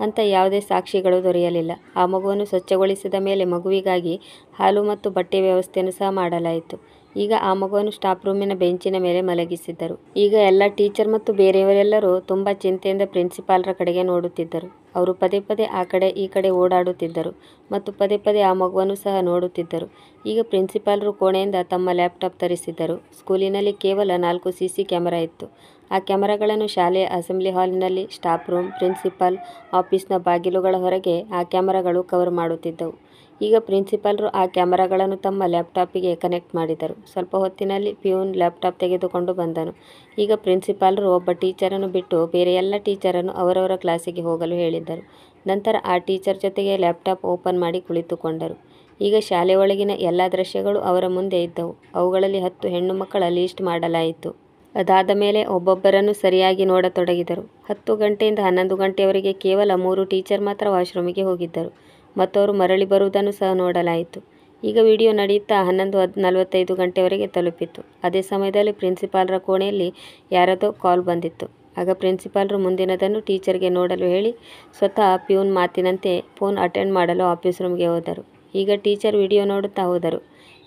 ಅಂತ ಯಾವುದೇ ಸಾಕ್ಷಿಗಳು ದೊರೆಯಲಿಲ್ಲ. ಆ ಮಗುವನ್ನು ಸ್ವಚ್ಛಗೊಳಿಸಿದ ಮೇಲೆ ಮಗುವಿಗಾಗಿ ಹಾಲು ಮತ್ತು ಬಟ್ಟೆ ವ್ಯವಸ್ಥೆಯನ್ನು ಸಹ ಮಾಡಲಾಯಿತು. ಈಗ ಆ ಮಗುವನ್ನು ಸ್ಟಾಫ್ ರೂಮಿನ ಬೆಂಚಿನ ಮೇಲೆ ಮಲಗಿಸಿದ್ದರು. ಈಗ ಎಲ್ಲ ಟೀಚರ್ ಮತ್ತು ಬೇರೆಯವರೆಲ್ಲರೂ ತುಂಬ ಚಿಂತೆಯಿಂದ ಪ್ರಿನ್ಸಿಪಾಲರ ಕಡೆಗೆ ನೋಡುತ್ತಿದ್ದರು. ಅವರು ಪದೇ ಆ ಕಡೆ ಈ ಕಡೆ ಓಡಾಡುತ್ತಿದ್ದರು ಮತ್ತು ಪದೇ ಆ ಮಗುವನ್ನು ಸಹ ನೋಡುತ್ತಿದ್ದರು. ಈಗ ಪ್ರಿನ್ಸಿಪಾಲರು ಕೋಣೆಯಿಂದ ತಮ್ಮ ಲ್ಯಾಪ್ಟಾಪ್ ತರಿಸಿದ್ದರು. ಸ್ಕೂಲಿನಲ್ಲಿ ಕೇವಲ 4 CC ಕ್ಯಾಮೆರಾ ಇತ್ತು. ಆ ಕ್ಯಾಮೆರಾಗಳನ್ನು ಶಾಲೆಯ ಅಸೆಂಬ್ಲಿ ಹಾಲಿನಲ್ಲಿ, ಸ್ಟಾಫ್ ರೂಮ್, ಪ್ರಿನ್ಸಿಪಾಲ್ ಆಫೀಸ್ನ ಬಾಗಿಲುಗಳ ಹೊರಗೆ ಆ ಕ್ಯಾಮೆರಾಗಳು ಕವರ್ ಮಾಡುತ್ತಿದ್ದವು. ಈಗ ಪ್ರಿನ್ಸಿಪಾಲರು ಆ ಕ್ಯಾಮೆರಾಗಳನ್ನು ತಮ್ಮ ಲ್ಯಾಪ್ಟಾಪಿಗೆ ಕನೆಕ್ಟ್ ಮಾಡಿದರು. ಸ್ವಲ್ಪ ಹೊತ್ತಿನಲ್ಲಿ ಪಿಯೂನ್ ಲ್ಯಾಪ್ಟಾಪ್ ತೆಗೆದುಕೊಂಡು ಬಂದನು. ಈಗ ಪ್ರಿನ್ಸಿಪಾಲರು ಒಬ್ಬ ಟೀಚರನ್ನು ಬಿಟ್ಟು ಬೇರೆ ಎಲ್ಲ ಟೀಚರನ್ನು ಅವರವರ ಕ್ಲಾಸಿಗೆ ಹೋಗಲು ಹೇಳಿದ್ದರು. ನಂತರ ಆ ಟೀಚರ್ ಜೊತೆಗೆ ಲ್ಯಾಪ್ಟಾಪ್ ಓಪನ್ ಮಾಡಿ ಕುಳಿತುಕೊಂಡರು. ಈಗ ಶಾಲೆ ಒಳಗಿನ ಎಲ್ಲ ದೃಶ್ಯಗಳು ಅವರ ಮುಂದೆ ಇದ್ದವು. ಅವುಗಳಲ್ಲಿ 10 ಹೆಣ್ಣು ಮಕ್ಕಳ ಲೀಸ್ಟ್ ಮಾಡಲಾಯಿತು. ಅದಾದ ಮೇಲೆ ಒಬ್ಬೊಬ್ಬರನ್ನು ಸರಿಯಾಗಿ ನೋಡತೊಡಗಿದರು. 10 ಗಂಟೆಯಿಂದ 11 ಗಂಟೆಯವರೆಗೆ ಕೇವಲ 3 ಟೀಚರ್ ಮಾತ್ರ ವಾಶ್ರೂಮಿಗೆ ಹೋಗಿದ್ದರು ಮತ್ತು ಅವರು ಮರಳಿ ಬರುವುದನ್ನು ಸಹ ನೋಡಲಾಯಿತು. ಈಗ ವಿಡಿಯೋ ನಡೆಯುತ್ತಾ 11:45 ಗಂಟೆವರೆಗೆ ತಲುಪಿತ್ತು. ಅದೇ ಸಮಯದಲ್ಲಿ ಪ್ರಿನ್ಸಿಪಾಲರ ಕೋಣೆಯಲ್ಲಿ ಯಾರದೋ ಕಾಲ್ ಬಂದಿತ್ತು. ಆಗ ಪ್ರಿನ್ಸಿಪಾಲರು ಮುಂದಿನದನ್ನು ಟೀಚರ್ಗೆ ನೋಡಲು ಹೇಳಿ ಸ್ವತಃ ಪಿಯೂನ್ ಮಾತಿನಂತೆ ಫೋನ್ ಅಟೆಂಡ್ ಮಾಡಲು ಆಫೀಸ್ ರೂಮ್ಗೆ ಹೋದರು. ಈಗ ಟೀಚರ್ ವಿಡಿಯೋ ನೋಡುತ್ತಾ ಹೋದರು.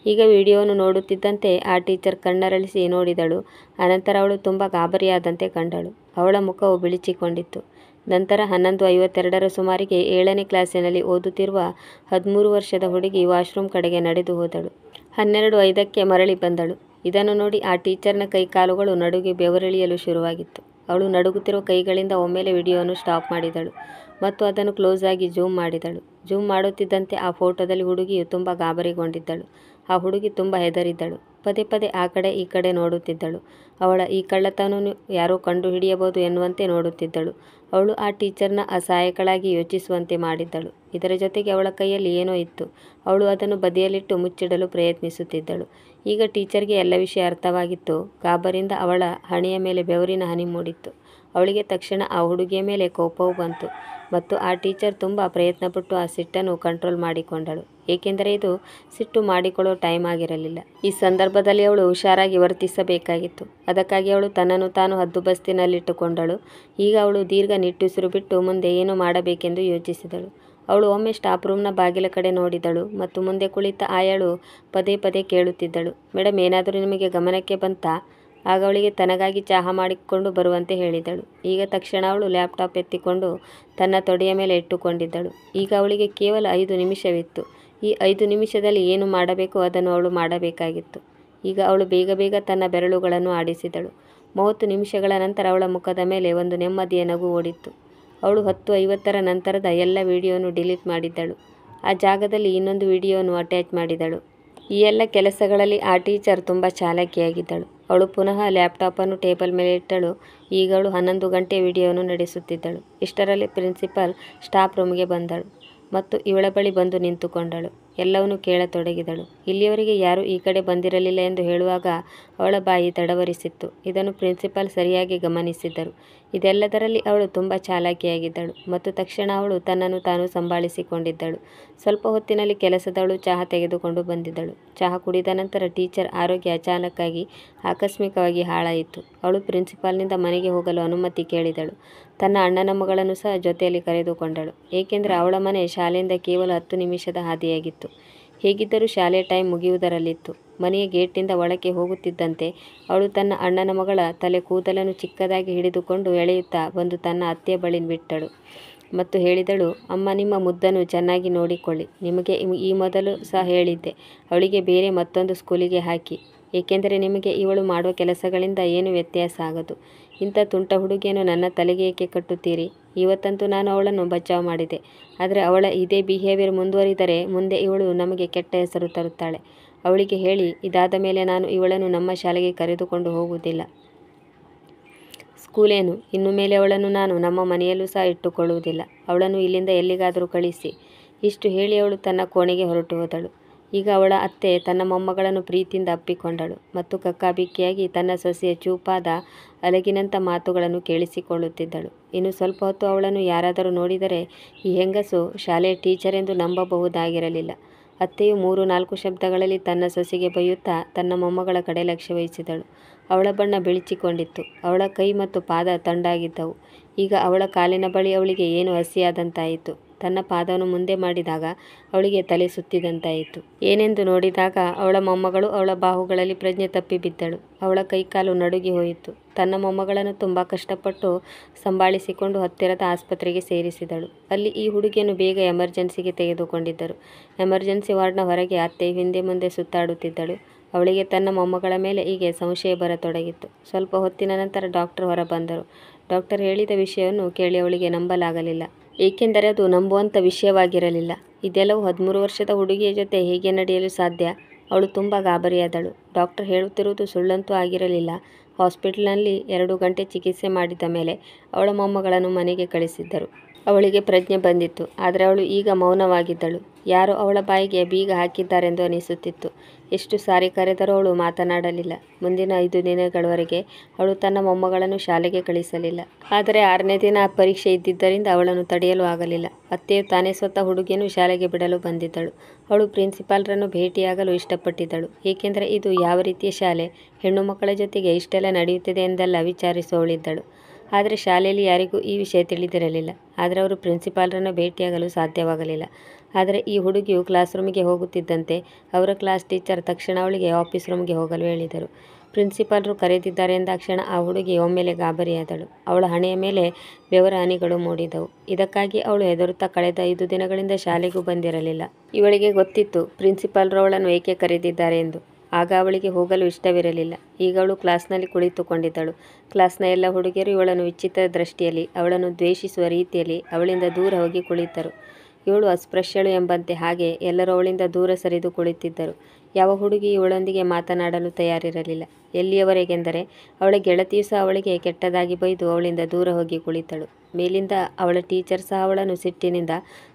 ಈಗ ವಿಡಿಯೋವನ್ನು ನೋಡುತ್ತಿದ್ದಂತೆ ಆ ಟೀಚರ್ ಕಣ್ಣರಳಿಸಿ ನೋಡಿದಳು. ಅನಂತರ ಅವಳು ತುಂಬ ಗಾಬರಿಯಾದಂತೆ ಕಂಡಳು. ಅವಳ ಮುಖವು ಬಿಳಿಚಿಕೊಂಡಿತ್ತು. ನಂತರ 11:52ರ ಸುಮಾರಿಗೆ 7ನೇ ಕ್ಲಾಸಿನಲ್ಲಿ ಓದುತ್ತಿರುವ 13 ವರ್ಷದ ಹುಡುಗಿ ವಾಶ್ರೂಮ್ ಕಡೆಗೆ ನಡೆದು ಹೋದಳು. 12:05ಕ್ಕೆ ಮರಳಿ ಬಂದಳು. ಇದನ್ನು ನೋಡಿ ಆ ಟೀಚರ್ನ ಕೈಕಾಲುಗಳು ನಡುಗಿ ಬೆವರಿಳಿಯಲು ಶುರುವಾಗಿತ್ತು. ಅವಳು ನಡುಗುತ್ತಿರುವ ಕೈಗಳಿಂದ ಒಮ್ಮೆಲೆ ವಿಡಿಯೋವನ್ನು ಸ್ಟಾಪ್ ಮಾಡಿದಳು ಮತ್ತು ಅದನ್ನು ಕ್ಲೋಸ್ ಆಗಿ ಜೂಮ್ ಮಾಡಿದಳು. ಜೂಮ್ ಮಾಡುತ್ತಿದ್ದಂತೆ ಆ ಫೋಟೋದಲ್ಲಿ ಹುಡುಗಿಯು ತುಂಬ ಗಾಬರಿಗೊಂಡಿದ್ದಳು. ಆ ಹುಡುಗಿ ತುಂಬ ಹೆದರಿದ್ದಳು. ಪದೇ ಪದೇ ಆ ಕಡೆ ಈ ಕಡೆ ನೋಡುತ್ತಿದ್ದಳು. ಅವಳ ಈ ಕಳ್ಳತನವನ್ನು ಯಾರೋ ಕಂಡು ಹಿಡಿಯಬಹುದು ಎನ್ನುವಂತೆ ನೋಡುತ್ತಿದ್ದಳು. ಅವಳು ಆ ಟೀಚರ್ನ ಅಸಹಾಯಕಳಾಗಿ ಯೋಚಿಸುವಂತೆ ಮಾಡಿದ್ದಳು. ಇದರ ಜೊತೆಗೆ ಅವಳ ಕೈಯಲ್ಲಿ ಏನೋ ಇತ್ತು. ಅವಳು ಅದನ್ನು ಬದಿಯಲ್ಲಿಟ್ಟು ಮುಚ್ಚಿಡಲು ಪ್ರಯತ್ನಿಸುತ್ತಿದ್ದಳು. ಈಗ ಟೀಚರ್ಗೆ ಎಲ್ಲ ವಿಷಯ ಅರ್ಥವಾಗಿತ್ತು. ಗಾಬರಿಯಿಂದ ಅವಳ ಹಣೆಯ ಮೇಲೆ ಬೆವರಿನ ಹನಿ ಮೂಡಿತ್ತು. ಅವಳಿಗೆ ತಕ್ಷಣ ಆ ಹುಡುಗಿಯ ಮೇಲೆ ಕೋಪವೂ ಬಂತು ಮತ್ತು ಆ ಟೀಚರ್ ತುಂಬ ಪ್ರಯತ್ನಪಟ್ಟು ಆ ಸಿಟ್ಟನ್ನು ಕಂಟ್ರೋಲ್ ಮಾಡಿಕೊಂಡಳು. ಏಕೆಂದರೆ ಇದು ಸಿಟ್ಟು ಮಾಡಿಕೊಳ್ಳೋ ಟೈಮ್ ಆಗಿರಲಿಲ್ಲ. ಈ ಸಂದರ್ಭದಲ್ಲಿ ಅವಳು ಹುಷಾರಾಗಿ ವರ್ತಿಸಬೇಕಾಗಿತ್ತು. ಅದಕ್ಕಾಗಿ ಅವಳು ತನ್ನನ್ನು ತಾನು ಹದ್ದುಬಸ್ತಿನಲ್ಲಿಟ್ಟುಕೊಂಡಳು. ಈಗ ಅವಳು ದೀರ್ಘ ನಿಟ್ಟುಸಿರು ಬಿಟ್ಟು ಮುಂದೆ ಏನು ಮಾಡಬೇಕೆಂದು ಯೋಚಿಸಿದಳು. ಅವಳು ಒಮ್ಮೆ ಸ್ಟಾಫ್ ರೂಮ್ನ ಬಾಗಿಲ ಕಡೆ ನೋಡಿದಳು ಮತ್ತು ಮುಂದೆ ಕುಳಿತ ಆಯಾಳು ಪದೇ ಪದೇ ಕೇಳುತ್ತಿದ್ದಳು, ಮೇಡಮ್, ಏನಾದರೂ ನಿಮಗೆ ಗಮನಕ್ಕೆ ಬಂತಾ? ಆಗ ಅವಳಿಗೆ ತನಗಾಗಿ ಚಹಾ ಮಾಡಿಕೊಂಡು ಬರುವಂತೆ ಹೇಳಿದಳು. ಈಗ ತಕ್ಷಣ ಅವಳು ಲ್ಯಾಪ್ಟಾಪ್ ಎತ್ತಿಕೊಂಡು ತನ್ನ ತೊಡೆಯ ಮೇಲೆ ಇಟ್ಟುಕೊಂಡಿದ್ದಳು. ಈಗ ಅವಳಿಗೆ ಕೇವಲ 5 ನಿಮಿಷವಿತ್ತು. ಈ 5 ನಿಮಿಷದಲ್ಲಿ ಏನು ಮಾಡಬೇಕೋ ಅದನ್ನು ಅವಳು ಮಾಡಬೇಕಾಗಿತ್ತು. ಈಗ ಅವಳು ಬೇಗ ಬೇಗ ತನ್ನ ಬೆರಳುಗಳನ್ನು ಆಡಿಸಿದಳು. 30 ನಿಮಿಷಗಳ ನಂತರ ಅವಳ ಮುಖದ ಮೇಲೆ ಒಂದು ನೆಮ್ಮದಿಯ ನಗು ಓಡಿತ್ತು. ಅವಳು 10:50ರ ನಂತರದ ಎಲ್ಲ ವಿಡಿಯೋವನ್ನು ಡಿಲೀಟ್ ಮಾಡಿದ್ದಳು. ಆ ಜಾಗದಲ್ಲಿ ಇನ್ನೊಂದು ವಿಡಿಯೋವನ್ನು ಅಟ್ಯಾಚ್ ಮಾಡಿದಳು. ಈ ಎಲ್ಲ ಕೆಲಸಗಳಲ್ಲಿ ಆ ಟೀಚರ್ ತುಂಬ ಚಾಲಾಕಿಯಾಗಿದ್ದಳು. ಅವಳು ಪುನಃ ಲ್ಯಾಪ್ಟಾಪನ್ನು ಟೇಬಲ್ ಮೇಲೆ ಇಟ್ಟಳು. ಈಗ ಅವಳು 11 ಗಂಟೆ ವಿಡಿಯೋವನ್ನು ನಡೆಸುತ್ತಿದ್ದಳು. ಇಷ್ಟರಲ್ಲಿ ಪ್ರಿನ್ಸಿಪಾಲ್ ಸ್ಟಾಫ್ ರೂಮ್ಗೆ ಬಂದಳು ಮತ್ತು ಇವಳ ಬಳಿ ಬಂದು ನಿಂತುಕೊಂಡಳು. ಎಲ್ಲವನ್ನೂ ಕೇಳತೊಡಗಿದಳು. ಇಲ್ಲಿಯವರೆಗೆ ಯಾರೂ ಈ ಕಡೆ ಬಂದಿರಲಿಲ್ಲ ಎಂದು ಹೇಳುವಾಗ ಅವಳ ಬಾಯಿ ತಡವರಿಸಿತ್ತು. ಇದನ್ನು ಪ್ರಿನ್ಸಿಪಾಲ್ ಸರಿಯಾಗಿ ಗಮನಿಸಿದ್ದರು. ಇದೆಲ್ಲದರಲ್ಲಿ ಅವಳು ತುಂಬ ಚಾಲಾಕಿಯಾಗಿದ್ದಳು ಮತ್ತು ತಕ್ಷಣ ಅವಳು ತನ್ನನ್ನು ತಾನು ಸಂಭಾಳಿಸಿಕೊಂಡಿದ್ದಳು. ಸ್ವಲ್ಪ ಹೊತ್ತಿನಲ್ಲಿ ಕೆಲಸದವಳು ಚಹಾ ತೆಗೆದುಕೊಂಡು ಬಂದಿದ್ದಳು. ಚಹಾ ಕುಡಿದ ನಂತರ ಟೀಚರ್ ಆರೋಗ್ಯ ಅಚಾನಕ್ಕಾಗಿ ಆಕಸ್ಮಿಕವಾಗಿ ಹಾಳಾಯಿತು. ಅವಳು ಪ್ರಿನ್ಸಿಪಾಲ್ನಿಂದ ಮನೆಗೆ ಹೋಗಲು ಅನುಮತಿ ಕೇಳಿದಳು. ತನ್ನ ಅಣ್ಣನ ಮಗಳನ್ನು ಸಹ ಜೊತೆಯಲ್ಲಿ ಕರೆದುಕೊಂಡಳು. ಏಕೆಂದರೆ ಅವಳ ಮನೆ ಶಾಲೆಯಿಂದ ಕೇವಲ 10 ನಿಮಿಷದ ಹಾದಿಯಾಗಿತ್ತು. ಹೇಗಿದ್ದರೂ ಶಾಲೆ ಟೈಮ್ ಮುಗಿಯುವುದರಲ್ಲಿತ್ತು. ಮನೆಯ ಗೇಟ್ನಿಂದ ಒಳಕ್ಕೆ ಹೋಗುತ್ತಿದ್ದಂತೆ ಅವಳು ತನ್ನ ಅಣ್ಣನ ಮಗಳ ತಲೆ ಕೂದಲನ್ನು ಚಿಕ್ಕದಾಗಿ ಹಿಡಿದುಕೊಂಡು ಎಳೆಯುತ್ತಾ ಬಂದು ತನ್ನ ಅತ್ತೆಯ ಬಳಿ ಬಿಟ್ಟಳು ಮತ್ತು ಹೇಳಿದಳು, ಅಮ್ಮ, ನಿಮ್ಮ ಮುದ್ದನ್ನು ಚೆನ್ನಾಗಿ ನೋಡಿಕೊಳ್ಳಿ. ನಿಮಗೆ ಈ ಮೊದಲು ಸಹ ಹೇಳಿದ್ದೆ, ಅವಳಿಗೆ ಬೇರೆ ಮತ್ತೊಂದು ಸ್ಕೂಲಿಗೆ ಹಾಕಿ. ಏಕೆಂದರೆ ನಿಮಗೆ ಇವಳು ಮಾಡುವ ಕೆಲಸಗಳಿಂದ ಏನು ವ್ಯತ್ಯಾಸ ಆಗದು. ಇಂಥ ತುಂಟ ಹುಡುಗಿಯನ್ನು ನನ್ನ ತಲೆಗೆ ಏಕೆ ಕಟ್ಟುತ್ತೀರಿ? ಇವತ್ತಂತೂ ನಾನು ಅವಳನ್ನು ಬಚಾವ್ ಮಾಡಿದೆ. ಆದರೆ ಅವಳ ಇದೇ ಬಿಹೇವಿಯರ್ ಮುಂದುವರಿದರೆ ಮುಂದೆ ಇವಳು ನಮಗೆ ಕೆಟ್ಟ ಹೆಸರು ತರುತ್ತಾಳೆ. ಅವಳಿಗೆ ಹೇಳಿ, ಇದಾದ ಮೇಲೆ ನಾನು ಇವಳನ್ನು ನಮ್ಮ ಶಾಲೆಗೆ ಕರೆದುಕೊಂಡು ಹೋಗುವುದಿಲ್ಲ. ಸ್ಕೂಲೇನು, ಇನ್ನು ಮೇಲೆ ಅವಳನ್ನು ನಾನು ನಮ್ಮ ಮನೆಯಲ್ಲೂ ಸಹ ಇಟ್ಟುಕೊಳ್ಳುವುದಿಲ್ಲ. ಅವಳನ್ನು ಇಲ್ಲಿಂದ ಎಲ್ಲಿಗಾದರೂ ಕಳಿಸಿ. ಇಷ್ಟು ಹೇಳಿ ಅವಳು ತನ್ನ ಕೋಣೆಗೆ ಹೊರಟು ಹೋದಳು. ಈಗ ಅವಳ ಅತ್ತೆ ತನ್ನ ಮೊಮ್ಮಗಳನ್ನು ಪ್ರೀತಿಯಿಂದ ಅಪ್ಪಿಕೊಂಡಳು ಮತ್ತು ಕಕ್ಕಾಬಿಕ್ಕಿಯಾಗಿ ತನ್ನ ಸೊಸೆಯ ಚೂಪಾದ ಅಲಗಿನಂಥ ಮಾತುಗಳನ್ನು ಕೇಳಿಸಿಕೊಳ್ಳುತ್ತಿದ್ದಳು. ಇನ್ನು ಸ್ವಲ್ಪ ಹೊತ್ತು ಅವಳನ್ನು ಯಾರಾದರೂ ನೋಡಿದರೆ ಈ ಹೆಂಗಸು ಶಾಲೆಯ ಟೀಚರ್ ಎಂದು ನಂಬಬಹುದಾಗಿರಲಿಲ್ಲ. ಅತ್ತೆಯು 3-4 ಶಬ್ದಗಳಲ್ಲಿ ತನ್ನ ಸೊಸೆಗೆ ಬೈಯುತ್ತಾ ತನ್ನ ಮೊಮ್ಮಗಳ ಕಡೆ ಲಕ್ಷ್ಯ ವಹಿಸಿದಳು. ಅವಳ ಬಣ್ಣ ಬಿಳಿಚಿಕೊಂಡಿತ್ತು. ಅವಳ ಕೈ ಮತ್ತು ಪಾದ ತಂಡಾಗಿದ್ದವು. ಈಗ ಅವಳ ಕಾಲಿನ ಬಳಿ ಅವಳಿಗೆ ಏನು ಹಸಿಯಾದಂತಾಯಿತು. ತನ್ನ ಪಾದವನ್ನು ಮುಂದೆ ಮಾಡಿದಾಗ ಅವಳಿಗೆ ತಲೆ ಸುತ್ತಿದಂತಾಯಿತು. ಏನೆಂದು ನೋಡಿದಾಗ ಅವಳ ಮೊಮ್ಮಗಳು ಅವಳ ಬಾಹುಗಳಲ್ಲಿ ಪ್ರಜ್ಞೆ ತಪ್ಪಿ ಬಿದ್ದಳು. ಅವಳ ಕೈಕಾಲು ನಡುಗಿ ಹೋಯಿತು. ತನ್ನ ಮೊಮ್ಮಗಳನ್ನು ತುಂಬ ಕಷ್ಟಪಟ್ಟು ಸಂಭಾಳಿಸಿಕೊಂಡು ಹತ್ತಿರದ ಆಸ್ಪತ್ರೆಗೆ ಸೇರಿಸಿದಳು. ಅಲ್ಲಿ ಈ ಹುಡುಗಿಯನ್ನು ಬೇಗ ಎಮರ್ಜೆನ್ಸಿಗೆ ತೆಗೆದುಕೊಂಡಿದ್ದರು. ಎಮರ್ಜೆನ್ಸಿ ವಾರ್ಡ್ನ ಹೊರಗೆ ಅತ್ತೆ ಹಿಂದೆ ಮುಂದೆ ಸುತ್ತಾಡುತ್ತಿದ್ದಳು. ಅವಳಿಗೆ ತನ್ನ ಮೊಮ್ಮಗಳ ಮೇಲೆ ಹೀಗೆ ಸಂಶಯ ಬರತೊಡಗಿತ್ತು. ಸ್ವಲ್ಪ ಹೊತ್ತಿನ ನಂತರ ಡಾಕ್ಟರ್ ಹೊರ ಬಂದರು. ಡಾಕ್ಟರ್ ಹೇಳಿದ ವಿಷಯವನ್ನು ಕೇಳಿ ಅವಳಿಗೆ ನಂಬಲಾಗಲಿಲ್ಲ. ಏಕೆಂದರೆ ಅದು ನಂಬುವಂಥ ವಿಷಯವಾಗಿರಲಿಲ್ಲ. ಇದೆಲ್ಲವೂ 13 ವರ್ಷದ ಹುಡುಗಿಯ ಜೊತೆ ಹೇಗೆ ನಡೆಯಲು ಸಾಧ್ಯ? ಅವಳು ತುಂಬ ಗಾಬರಿಯಾದಳು. ಡಾಕ್ಟರ್ ಹೇಳುತ್ತಿರುವುದು ಸುಳ್ಳಂತೂ ಆಗಿರಲಿಲ್ಲ. ಹಾಸ್ಪಿಟಲ್ನಲ್ಲಿ 2 ಗಂಟೆ ಚಿಕಿತ್ಸೆ ಮಾಡಿದ ಮೇಲೆ ಅವಳ ಮೊಮ್ಮಗಳನ್ನು ಮನೆಗೆ ಕಳಿಸಿದ್ದರು. ಅವಳಿಗೆ ಪ್ರಜ್ಞೆ ಬಂದಿತ್ತು. ಆದರೆ ಅವಳು ಈಗ ಮೌನವಾಗಿದ್ದಳು. ಯಾರೋ ಅವಳ ಬಾಯಿಗೆ ಬೀಗ ಹಾಕಿದ್ದಾರೆಂದು ಅನಿಸುತ್ತಿತ್ತು. ಎಷ್ಟು ಸಾರಿ ಕರೆದರೂ ಅವಳು ಮಾತನಾಡಲಿಲ್ಲ. ಮುಂದಿನ 5 ದಿನಗಳವರೆಗೆ ಅವಳು ತನ್ನ ಮೊಮ್ಮಗಳನ್ನು ಶಾಲೆಗೆ ಕಳಿಸಲಿಲ್ಲ. ಆದರೆ 6ನೇ ದಿನ ಪರೀಕ್ಷೆ ಇದ್ದಿದ್ದರಿಂದ ಅವಳನ್ನು ತಡೆಯಲು ಆಗಲಿಲ್ಲ. ಅತ್ತೆಯು ತಾನೇ ಸ್ವತಃ ಹುಡುಗಿಯನ್ನು ಶಾಲೆಗೆ ಬಿಡಲು ಬಂದಿದ್ದಳು. ಅವಳು ಪ್ರಿನ್ಸಿಪಾಲ್ರನ್ನು ಭೇಟಿಯಾಗಲು ಇಷ್ಟಪಟ್ಟಿದ್ದಳು. ಏಕೆಂದರೆ ಇದು ಯಾವ ರೀತಿಯ ಶಾಲೆ, ಹೆಣ್ಣು ಮಕ್ಕಳ ಜೊತೆಗೆ ಇಷ್ಟೆಲ್ಲ ನಡೆಯುತ್ತಿದೆ ಎಂದೆಲ್ಲ ವಿಚಾರಿಸುವವಳಿದ್ದಳು. ಆದರೆ ಶಾಲೆಯಲ್ಲಿ ಯಾರಿಗೂ ಈ ವಿಷಯ ತಿಳಿದಿರಲಿಲ್ಲ. ಆದರೆ ಅವರು ಪ್ರಿನ್ಸಿಪಾಲ್ರನ್ನು ಭೇಟಿಯಾಗಲು ಸಾಧ್ಯವಾಗಲಿಲ್ಲ. ಆದರೆ ಈ ಹುಡುಗಿಯು ಕ್ಲಾಸ್ ರೂಮಿಗೆ ಹೋಗುತ್ತಿದ್ದಂತೆ ಅವರ ಕ್ಲಾಸ್ ಟೀಚರ್ ತಕ್ಷಣ ಅವಳಿಗೆ ಆಫೀಸ್ ರೂಮ್ಗೆ ಹೋಗಲು ಹೇಳಿದರು. ಪ್ರಿನ್ಸಿಪಾಲ್ರು ಕರೆದಿದ್ದಾರೆ ಎಂದಾಕ್ಷಣ ಆ ಹುಡುಗಿ ಒಮ್ಮೆಲೆ ಗಾಬರಿಯಾದಳು. ಅವಳ ಹಣೆಯ ಮೇಲೆ ಬೆವರ ಹನಿಗಳು ಮೂಡಿದವು. ಇದಕ್ಕಾಗಿ ಅವಳು ಹೆದರುತ್ತಾ ಕಳೆದ 5 ದಿನಗಳಿಂದ ಶಾಲೆಗೂ ಬಂದಿರಲಿಲ್ಲ. ಇವಳಿಗೆ ಗೊತ್ತಿತ್ತು ಪ್ರಿನ್ಸಿಪಾಲ್ರು ಅವಳನ್ನು ಏಕೆ ಕರೆದಿದ್ದಾರೆ ಎಂದು. ಆಗ ಅವಳಿಗೆ ಹೋಗಲು ಇಷ್ಟವಿರಲಿಲ್ಲ. ಈಗ ಅವಳು ಕ್ಲಾಸ್ನಲ್ಲಿ ಕುಳಿತುಕೊಂಡಿದ್ದಳು. ಕ್ಲಾಸ್ನ ಎಲ್ಲ ಹುಡುಗಿಯರು ಇವಳನ್ನು ವಿಚಿತ್ರ ದೃಷ್ಟಿಯಲ್ಲಿ, ಅವಳನ್ನು ದ್ವೇಷಿಸುವ ರೀತಿಯಲ್ಲಿ ಅವಳಿಂದ ದೂರ ಹೋಗಿ ಕುಳಿತರು. ಇವಳು ಅಸ್ಪೃಶ್ಯಳು ಎಂಬಂತೆ ಹಾಗೆ ಎಲ್ಲರೂ ಅವಳಿಂದ ದೂರ ಸರಿದು ಕುಳಿತಿದ್ದರು. ಯಾವ ಹುಡುಗಿ ಇವಳೊಂದಿಗೆ ಮಾತನಾಡಲು ತಯಾರಿರಲಿಲ್ಲ. ಎಲ್ಲಿಯವರೆಗೆಂದರೆ ಅವಳ ಗೆಳತಿಯು ಸಹ ಅವಳಿಗೆ ಕೆಟ್ಟದಾಗಿ ಬೈದು ಅವಳಿಂದ ದೂರ ಹೋಗಿ ಕುಳಿತಳು. ಮೇಲಿಂದ ಅವಳ ಟೀಚರ್ ಸಹ ಅವಳನ್ನು ಸಿಟ್ಟಿನಿಂದ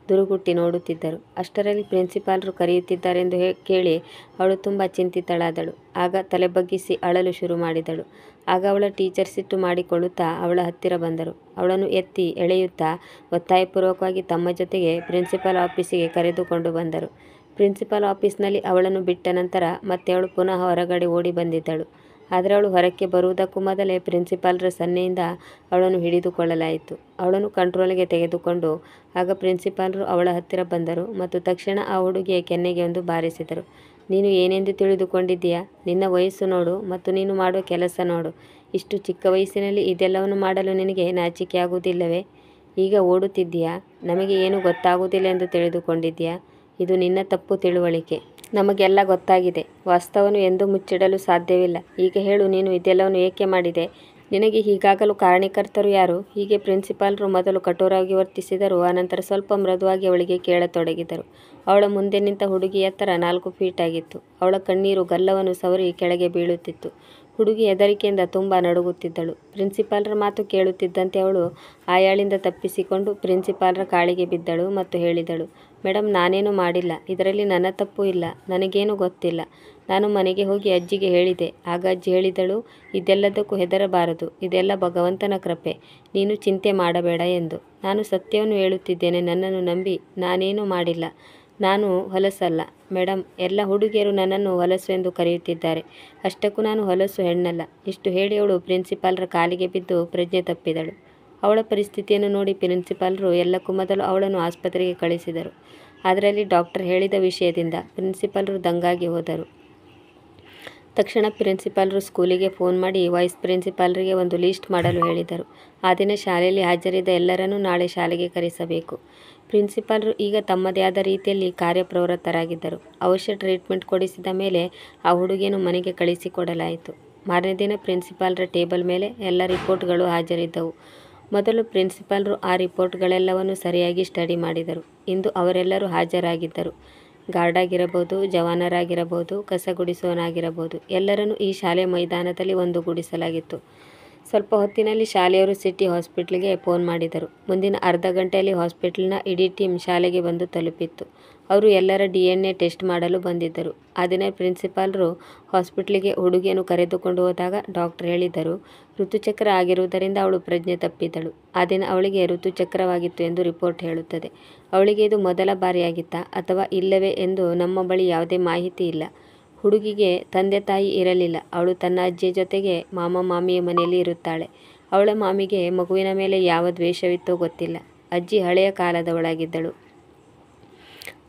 ದುರುಗುಟ್ಟಿ ನೋಡುತ್ತಿದ್ದರು. ಅಷ್ಟರಲ್ಲಿ ಪ್ರಿನ್ಸಿಪಾಲ್ರು ಕರೆಯುತ್ತಿದ್ದಾರೆಂದು ಕೇಳಿ ಅವಳು ತುಂಬ ಚಿಂತಿತಳಾದಳು. ಆಗ ತಲೆ ಬಗ್ಗಿಸಿ ಅಳಲು ಶುರು ಮಾಡಿದಳು. ಆಗ ಅವಳ ಟೀಚರ್ ಸಿಟ್ಟು ಮಾಡಿಕೊಳ್ಳುತ್ತಾ ಅವಳ ಹತ್ತಿರ ಬಂದರು. ಅವಳನ್ನು ಎತ್ತಿ ಎಳೆಯುತ್ತಾ ಒತ್ತಾಯಪೂರ್ವಕವಾಗಿ ತಮ್ಮ ಜೊತೆಗೆ ಪ್ರಿನ್ಸಿಪಾಲ್ ಆಫೀಸಿಗೆ ಕರೆದುಕೊಂಡು ಬಂದರು. ಪ್ರಿನ್ಸಿಪಾಲ್ ಆಫೀಸ್ನಲ್ಲಿ ಅವಳನ್ನು ಬಿಟ್ಟ ನಂತರ ಮತ್ತೆ ಅವಳು ಪುನಃ ಹೊರಗಡೆ ಓಡಿ ಬಂದಿದ್ದಳು. ಆದರೆ ಅವಳು ಹೊರಕ್ಕೆ ಬರುವುದಕ್ಕೂ ಮೊದಲೇ ಪ್ರಿನ್ಸಿಪಾಲ್ರ ಸನ್ನೆಯಿಂದ ಅವಳನ್ನು ಹಿಡಿದುಕೊಳ್ಳಲಾಯಿತು. ಅವಳನ್ನು ಕಂಟ್ರೋಲ್ಗೆ ತೆಗೆದುಕೊಂಡು ಆಗ ಪ್ರಿನ್ಸಿಪಾಲ್ರು ಅವಳ ಹತ್ತಿರ ಬಂದರು ಮತ್ತು ತಕ್ಷಣ ಆ ಹುಡುಗಿಯ ಕೆನ್ನೆಗೆ ಒಂದು ಬಾರಿಸಿದರು. ನೀನು ಏನೆಂದು ತಿಳಿದುಕೊಂಡಿದ್ದೀಯಾ? ನಿನ್ನ ವಯಸ್ಸು ನೋಡು ಮತ್ತು ನೀನು ಮಾಡುವ ಕೆಲಸ ನೋಡು. ಇಷ್ಟು ಚಿಕ್ಕ ವಯಸ್ಸಿನಲ್ಲಿ ಇದೆಲ್ಲವನ್ನು ಮಾಡಲು ನಿನಗೆ ನಾಚಿಕೆಯಾಗುವುದಿಲ್ಲವೇ? ಈಗ ಓಡುತ್ತಿದ್ದೀಯಾ? ನಮಗೆ ಏನು ಗೊತ್ತಾಗುವುದಿಲ್ಲ ಎಂದು ತಿಳಿದುಕೊಂಡಿದ್ದೀಯಾ? ಇದು ನಿನ್ನ ತಪ್ಪು ತಿಳುವಳಿಕೆ. ನಮಗೆಲ್ಲ ಗೊತ್ತಾಗಿದೆ. ವಾಸ್ತವವನ್ನು ಎಂದೂ ಮುಚ್ಚಿಡಲು ಸಾಧ್ಯವಿಲ್ಲ. ಈಗ ಹೇಳು, ನೀನು ಇದೆಲ್ಲವನ್ನು ಏಕೆ ಮಾಡಿದೆ? ನಿನಗೆ ಹೀಗಾಗಲು ಕಾರಣಕರ್ತರು ಯಾರು? ಹೀಗೆ ಪ್ರಿನ್ಸಿಪಾಲ್ರು ಮೊದಲು ಕಠೋರವಾಗಿ ವರ್ತಿಸಿದರು. ಆನಂತರ ಸ್ವಲ್ಪ ಮೃದುವಾಗಿ ಅವಳಿಗೆ ಕೇಳತೊಡಗಿದರು. ಅವಳ ಮುಂದೆ ನಿಂತ ಹುಡುಗಿಯ ಎತ್ತರ 4 ಫೀಟ್ ಆಗಿತ್ತು. ಅವಳ ಕಣ್ಣೀರು ಗಲ್ಲವನ್ನು ಸವರಿ ಕೆಳಗೆ ಬೀಳುತ್ತಿತ್ತು. ಹುಡುಗಿ ಹೆದರಿಕೆಯಿಂದ ತುಂಬ ನಡುಗುತ್ತಿದ್ದಳು. ಪ್ರಿನ್ಸಿಪಾಲ್ರ ಮಾತು ಕೇಳುತ್ತಿದ್ದಂತೆ ಅವಳು ಆಯಾಳಿಂದ ತಪ್ಪಿಸಿಕೊಂಡು ಪ್ರಿನ್ಸಿಪಾಲ್ರ ಕಾಲಿಗೆ ಬಿದ್ದಳು ಮತ್ತು ಹೇಳಿದಳು, ಮೇಡಮ್, ನಾನೇನು ಮಾಡಿಲ್ಲ. ಇದರಲ್ಲಿ ನನ್ನ ತಪ್ಪು ಇಲ್ಲ. ನನಗೇನು ಗೊತ್ತಿಲ್ಲ. ನಾನು ಮನೆಗೆ ಹೋಗಿ ಅಜ್ಜಿಗೆ ಹೇಳಿದೆ. ಆಗ ಅಜ್ಜಿ ಹೇಳಿದಳು, ಇದೆಲ್ಲದಕ್ಕೂ ಹೆದರಬಾರದು. ಇದೆಲ್ಲ ಭಗವಂತನ ಕೃಪೆ. ನೀನು ಚಿಂತೆ ಮಾಡಬೇಡ ಎಂದು. ನಾನು ಸತ್ಯವನ್ನು ಹೇಳುತ್ತಿದ್ದೇನೆ. ನನ್ನನ್ನು ನಂಬಿ. ನಾನೇನೂ ಮಾಡಿಲ್ಲ. ನಾನು ಹೊಲಸಲ್ಲ. ಮೇಡಮ್, ಎಲ್ಲ ಹುಡುಗಿಯರು ನನ್ನನ್ನು ಹೊಲಸು ಎಂದು ಕರೆಯುತ್ತಿದ್ದಾರೆ. ಅಷ್ಟಕ್ಕೂ ನಾನು ಹೊಲಸು ಹೆಣ್ಣಲ್ಲ. ಇಷ್ಟು ಹೇಳಿ ಅವಳು ಪ್ರಿನ್ಸಿಪಾಲ್ರ ಕಾಲಿಗೆ ಬಿದ್ದು ಪ್ರಜ್ಞೆ ತಪ್ಪಿದಳು. ಅವಳ ಪರಿಸ್ಥಿತಿಯನ್ನು ನೋಡಿ ಪ್ರಿನ್ಸಿಪಾಲ್ರು ಎಲ್ಲಕ್ಕೂ ಮೊದಲು ಅವಳನ್ನು ಆಸ್ಪತ್ರೆಗೆ ಕಳಿಸಿದರು. ಅದರಲ್ಲಿ ಡಾಕ್ಟರ್ ಹೇಳಿದ ವಿಷಯದಿಂದ ಪ್ರಿನ್ಸಿಪಾಲ್ರು ದಂಗಾಗಿ ಹೋದರು. ತಕ್ಷಣ ಪ್ರಿನ್ಸಿಪಾಲ್ರು ಸ್ಕೂಲಿಗೆ ಫೋನ್ ಮಾಡಿ ವೈಸ್ ಪ್ರಿನ್ಸಿಪಾಲ್ರಿಗೆ ಒಂದು ಲಿಸ್ಟ್ ಮಾಡಲು ಹೇಳಿದರು. ಆ ದಿನ ಶಾಲೆಯಲ್ಲಿ ಹಾಜರಿದ್ದ ಎಲ್ಲರನ್ನೂ ನಾಳೆ ಶಾಲೆಗೆ ಕರೆಸಬೇಕು. ಪ್ರಿನ್ಸಿಪಾಲ್ರು ಈಗ ತಮ್ಮದೇ ಆದ ರೀತಿಯಲ್ಲಿ ಕಾರ್ಯಪ್ರವೃತ್ತರಾಗಿದ್ದರು. ಅವಶ್ಯ ಟ್ರೀಟ್ಮೆಂಟ್ ಕೊಡಿಸಿದ ಮೇಲೆ ಆ ಹುಡುಗಿಯನ್ನು ಮನೆಗೆ ಕಳಿಸಿಕೊಡಲಾಯಿತು. ಮಾರನೇ ದಿನ ಪ್ರಿನ್ಸಿಪಾಲ್ರ ಟೇಬಲ್ ಮೇಲೆ ಎಲ್ಲ ರಿಪೋರ್ಟ್ಗಳು ಹಾಜರಿದ್ದವು. ಮೊದಲು ಪ್ರಿನ್ಸಿಪಾಲ್ರು ಆ ರಿಪೋರ್ಟ್ಗಳೆಲ್ಲವನ್ನು ಸರಿಯಾಗಿ ಸ್ಟಡಿ ಮಾಡಿದರು. ಇಂದು ಅವರೆಲ್ಲರೂ ಹಾಜರಾಗಿದ್ದರು. ಗಾರ್ಡಾಗಿರಬಹುದು, ಜವಾನರಾಗಿರಬಹುದು, ಕಸ ಗುಡಿಸುವವನಾಗಿರಬಹುದು, ಎಲ್ಲರನ್ನೂ ಈ ಶಾಲೆ ಮೈದಾನದಲ್ಲಿ ಒಂದುಗೂಡಿಸಲಾಗಿತ್ತು. ಸ್ವಲ್ಪ ಹೊತ್ತಿನಲ್ಲಿ ಶಾಲೆಯವರು ಸಿಟಿ ಹಾಸ್ಪಿಟ್ಲಿಗೆ ಫೋನ್ ಮಾಡಿದರು. ಮುಂದಿನ ಅರ್ಧ ಗಂಟೆಯಲ್ಲಿ ಹಾಸ್ಪಿಟಲ್ನ ಇಡೀ ಟೀಮ್ ಶಾಲೆಗೆ ಬಂದು ತಲುಪಿತ್ತು. ಅವರು ಎಲ್ಲರ DNA ಟೆಸ್ಟ್ ಮಾಡಲು ಬಂದಿದ್ದರು. ಆ ದಿನ ಪ್ರಿನ್ಸಿಪಾಲ್ರು ಹಾಸ್ಪಿಟ್ಲಿಗೆ ಹುಡುಗಿಯನ್ನು ಕರೆದುಕೊಂಡು ಹೋದಾಗ ಡಾಕ್ಟರ್ ಹೇಳಿದರು, ಋತುಚಕ್ರ ಆಗಿರುವುದರಿಂದ ಅವಳು ಪ್ರಜ್ಞೆ ತಪ್ಪಿದ್ದಳು. ಆ ದಿನ ಅವಳಿಗೆ ಋತುಚಕ್ರವಾಗಿತ್ತು ಎಂದು ರಿಪೋರ್ಟ್ ಹೇಳುತ್ತದೆ. ಅವಳಿಗೆ ಇದು ಮೊದಲ ಬಾರಿಯಾಗಿತ್ತಾ ಅಥವಾ ಇಲ್ಲವೇ ಎಂದು ನಮ್ಮ ಬಳಿ ಯಾವುದೇ ಮಾಹಿತಿ ಇಲ್ಲ. ಹುಡುಗಿಗೆ ತಂದೆ ತಾಯಿ ಇರಲಿಲ್ಲ. ಅವಳು ತನ್ನ ಅಜ್ಜಿಯ ಜೊತೆಗೆ ಮಾಮಿಯ ಮನೆಯಲ್ಲಿ ಇರುತ್ತಾಳೆ. ಅವಳ ಮಾಮಿಗೆ ಮಗುವಿನ ಮೇಲೆ ಯಾವ ದ್ವೇಷವಿತ್ತೋ ಗೊತ್ತಿಲ್ಲ. ಅಜ್ಜಿ ಹಳೆಯ ಕಾಲದವಳಾಗಿದ್ದಳು.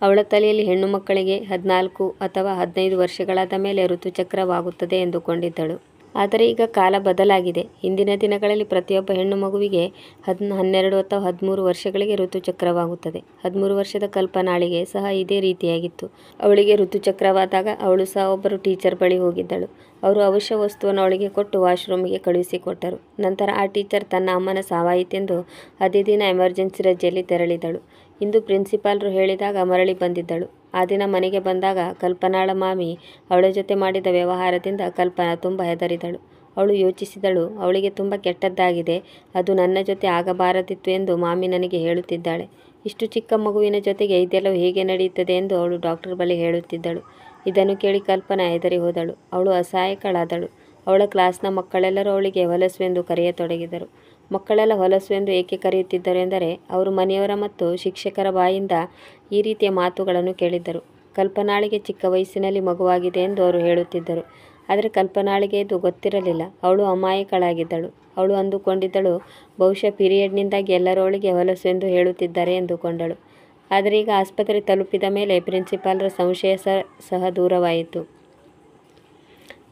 ಅವಳ ತಲೆಯಲ್ಲಿ ಹೆಣ್ಣು ಮಕ್ಕಳಿಗೆ 14 ಅಥವಾ 15 ವರ್ಷಗಳಾದ ಮೇಲೆ ಋತುಚಕ್ರವಾಗುತ್ತದೆ ಎಂದುಕೊಂಡಿದ್ದಳು. ಆದರೆ ಈಗ ಕಾಲ ಬದಲಾಗಿದೆ. ಹಿಂದಿನ ದಿನಗಳಲ್ಲಿ ಪ್ರತಿಯೊಬ್ಬ ಹೆಣ್ಣು ಮಗುವಿಗೆ 12 ಅಥವಾ 13 ವರ್ಷಗಳಿಗೆ ಋತುಚಕ್ರವಾಗುತ್ತದೆ. 13 ವರ್ಷದ ಕಲ್ಪನಾಳಿಗೆ ಸಹ ಇದೇ ರೀತಿಯಾಗಿತ್ತು. ಅವಳಿಗೆ ಋತುಚಕ್ರವಾದಾಗ ಅವಳು ಸಹ ಒಬ್ಬರು ಟೀಚರ್ ಬಳಿ ಹೋಗಿದ್ದಳು. ಅವರು ಅವಶ್ಯ ವಸ್ತುವನ್ನು ಅವಳಿಗೆ ಕೊಟ್ಟು ವಾಶ್ರೂಮಿಗೆ ಕಳುಹಿಸಿಕೊಟ್ಟರು. ನಂತರ ಆ ಟೀಚರ್ ತನ್ನ ಅಮ್ಮನ ಸಾವಾಯಿತೆಂದು ಅದೇ ದಿನ ಎಮರ್ಜೆನ್ಸಿ ರಜೆಯಲ್ಲಿ ತೆರಳಿದಳು. ಇಂದು ಪ್ರಿನ್ಸಿಪಾಲ್ರು ಹೇಳಿದಾಗ ಮರಳಿ ಬಂದಿದ್ದಳು. ಆ ದಿನ ಮನೆಗೆ ಬಂದಾಗ ಕಲ್ಪನಾಳ ಮಾಮಿ ಅವಳ ಜೊತೆ ಮಾಡಿದ ವ್ಯವಹಾರದಿಂದ ಕಲ್ಪನಾ ತುಂಬ ಹೆದರಿದಳು. ಅವಳು ಯೋಚಿಸಿದಳು, ಅವಳಿಗೆ ತುಂಬ ಕೆಟ್ಟದ್ದಾಗಿದೆ. ಅದು ನನ್ನ ಜೊತೆ ಆಗಬಾರದಿತ್ತು ಎಂದು ಮಾಮಿ ನನಗೆ ಹೇಳುತ್ತಿದ್ದಾಳೆ. ಇಷ್ಟು ಚಿಕ್ಕ ಮಗುವಿನ ಜೊತೆಗೆ ಇದೆಲ್ಲವೂ ಹೇಗೆ ನಡೆಯುತ್ತದೆ ಎಂದು ಅವಳು ಡಾಕ್ಟರ್ ಬಳಿ ಹೇಳುತ್ತಿದ್ದಳು. ಇದನ್ನು ಕೇಳಿ ಕಲ್ಪನಾ ಹೆದರಿ ಹೋದಳು. ಅವಳು ಅಸಹಾಯಕಳಾದಳು. ಅವಳ ಕ್ಲಾಸ್ನ ಮಕ್ಕಳೆಲ್ಲರೂ ಅವಳಿಗೆ ಹೊಲಸು ಎಂದು ಕರೆಯತೊಡಗಿದರು. ಮಕ್ಕಳೆಲ್ಲ ಹೊಲಸು ಎಂದು ಏಕೆ ಕರೆಯುತ್ತಿದ್ದರು ಎಂದರೆ ಅವರು ಮನೆಯವರ ಮತ್ತು ಶಿಕ್ಷಕರ ಬಾಯಿಂದ ಈ ರೀತಿಯ ಮಾತುಗಳನ್ನು ಕೇಳಿದ್ದರು. ಕಲ್ಪನಾಳಿಗೆ ಚಿಕ್ಕ ವಯಸ್ಸಿನಲ್ಲಿ ಮಗುವಾಗಿದೆ ಎಂದು ಅವರು ಹೇಳುತ್ತಿದ್ದರು. ಆದರೆ ಕಲ್ಪನಾಳಿಗೆ ಇದು ಗೊತ್ತಿರಲಿಲ್ಲ. ಅವಳು ಅಮಾಯಕಳಾಗಿದ್ದಳು. ಅವಳು ಅಂದುಕೊಂಡಿದ್ದಳು, ಬಹುಶಃ ಪೀರಿಯಡ್ನಿಂದಾಗಿ ಎಲ್ಲರೂ ಅವಳಿಗೆ ಹೊಲಸು ಎಂದು ಹೇಳುತ್ತಿದ್ದಾರೆ ಎಂದುಕೊಂಡಳು. ಆದರೆ ಈಗ ಆಸ್ಪತ್ರೆ ತಲುಪಿದ ಮೇಲೆ ಪ್ರಿನ್ಸಿಪಾಲ್ರ ಸಂಶಯ ಸಹ ದೂರವಾಯಿತು.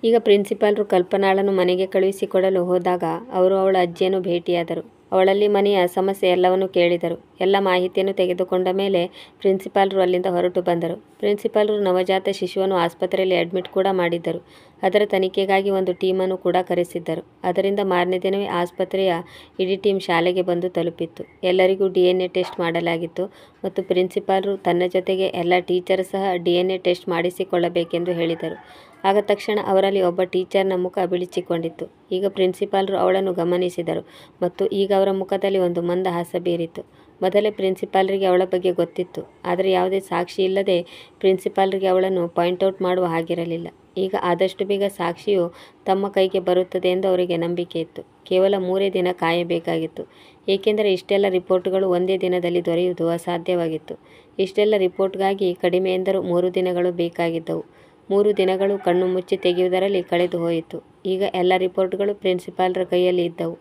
ಈಗ ಪ್ರಿನ್ಸಿಪಾಲ್ರು ಕಲ್ಪನಾಳನ್ನು ಮನೆಗೆ ಕಳುಹಿಸಿಕೊಡಲು ಹೋದಾಗ ಅವರು ಅವಳ ಅಜ್ಜಿಯನ್ನು ಭೇಟಿಯಾದರು. ಅವಳಲ್ಲಿ ಮನೆಯ ಸಮಸ್ಯೆ ಎಲ್ಲವನ್ನೂ ಕೇಳಿದರು. ಎಲ್ಲ ಮಾಹಿತಿಯನ್ನು ತೆಗೆದುಕೊಂಡ ಮೇಲೆ ಪ್ರಿನ್ಸಿಪಾಲ್ರು ಅಲ್ಲಿಂದ ಹೊರಟು ಬಂದರು. ಪ್ರಿನ್ಸಿಪಾಲ್ರು ನವಜಾತ ಶಿಶುವನ್ನು ಆಸ್ಪತ್ರೆಯಲ್ಲಿ ಅಡ್ಮಿಟ್ ಕೂಡ ಮಾಡಿದ್ದರು. ಅದರ ತನಿಖೆಗಾಗಿ ಒಂದು ಟೀಮನ್ನು ಕೂಡ ಕರೆಸಿದ್ದರು. ಅದರಿಂದ ಮಾರನೇ ದಿನವೇ ಆಸ್ಪತ್ರೆಯ ಇಡೀ ಟೀಮ್ ಶಾಲೆಗೆ ಬಂದು ತಲುಪಿತ್ತು. ಎಲ್ಲರಿಗೂ DNA ಟೆಸ್ಟ್ ಮಾಡಲಾಗಿತ್ತು ಮತ್ತು ಪ್ರಿನ್ಸಿಪಾಲ್ರು ತನ್ನ ಜೊತೆಗೆ ಎಲ್ಲ ಟೀಚರ್ ಸಹ DNA ಟೆಸ್ಟ್ ಮಾಡಿಸಿಕೊಳ್ಳಬೇಕೆಂದು ಹೇಳಿದರು. ಆಗ ತಕ್ಷಣ ಅವರಲ್ಲಿ ಒಬ್ಬ ಟೀಚರ್ನ ಮುಖ ಬಿಳಿಚಿಕೊಂಡಿತ್ತು. ಈಗ ಪ್ರಿನ್ಸಿಪಾಲ್ರು ಅವಳನ್ನು ಗಮನಿಸಿದರು ಮತ್ತು ಈಗ ಅವರ ಮುಖದಲ್ಲಿ ಒಂದು ಮಂದಹಾಸ ಬೀರಿತು. ಮೊದಲೇ ಪ್ರಿನ್ಸಿಪಾಲ್ರಿಗೆ ಅವಳ ಬಗ್ಗೆ ಗೊತ್ತಿತ್ತು, ಆದರೆ ಯಾವುದೇ ಸಾಕ್ಷಿ ಇಲ್ಲದೆ ಪ್ರಿನ್ಸಿಪಾಲ್ರಿಗೆ ಅವಳನ್ನು ಪಾಯಿಂಟ್ಔಟ್ ಮಾಡುವ ಹಾಗಿರಲಿಲ್ಲ. ಈಗ ಆದಷ್ಟು ಬೇಗ ಸಾಕ್ಷಿಯು ತಮ್ಮ ಕೈಗೆ ಬರುತ್ತದೆ ಎಂದು ಅವರಿಗೆ ನಂಬಿಕೆ ಇತ್ತು. ಕೇವಲ 3 ದಿನ ಕಾಯಬೇಕಾಗಿತ್ತು, ಏಕೆಂದರೆ ಇಷ್ಟೆಲ್ಲ ರಿಪೋರ್ಟ್ಗಳು ಒಂದೇ ದಿನದಲ್ಲಿ ದೊರೆಯುವುದು ಅಸಾಧ್ಯವಾಗಿತ್ತು. ಇಷ್ಟೆಲ್ಲ ರಿಪೋರ್ಟ್ಗಾಗಿ ಕಡಿಮೆ ಎಂದರೂ 3 ದಿನಗಳು ಬೇಕಾಗಿದ್ದವು. 3 ದಿನಗಳು ಕಣ್ಣು ಮುಚ್ಚಿ ತೆಗೆಯುವುದರಲ್ಲಿ ಕಳೆದು ಹೋಯಿತು. ಈಗ ಎಲ್ಲ ರಿಪೋರ್ಟ್ಗಳು ಪ್ರಿನ್ಸಿಪಾಲ್ರ ಕೈಯಲ್ಲಿ ಇದ್ದವು.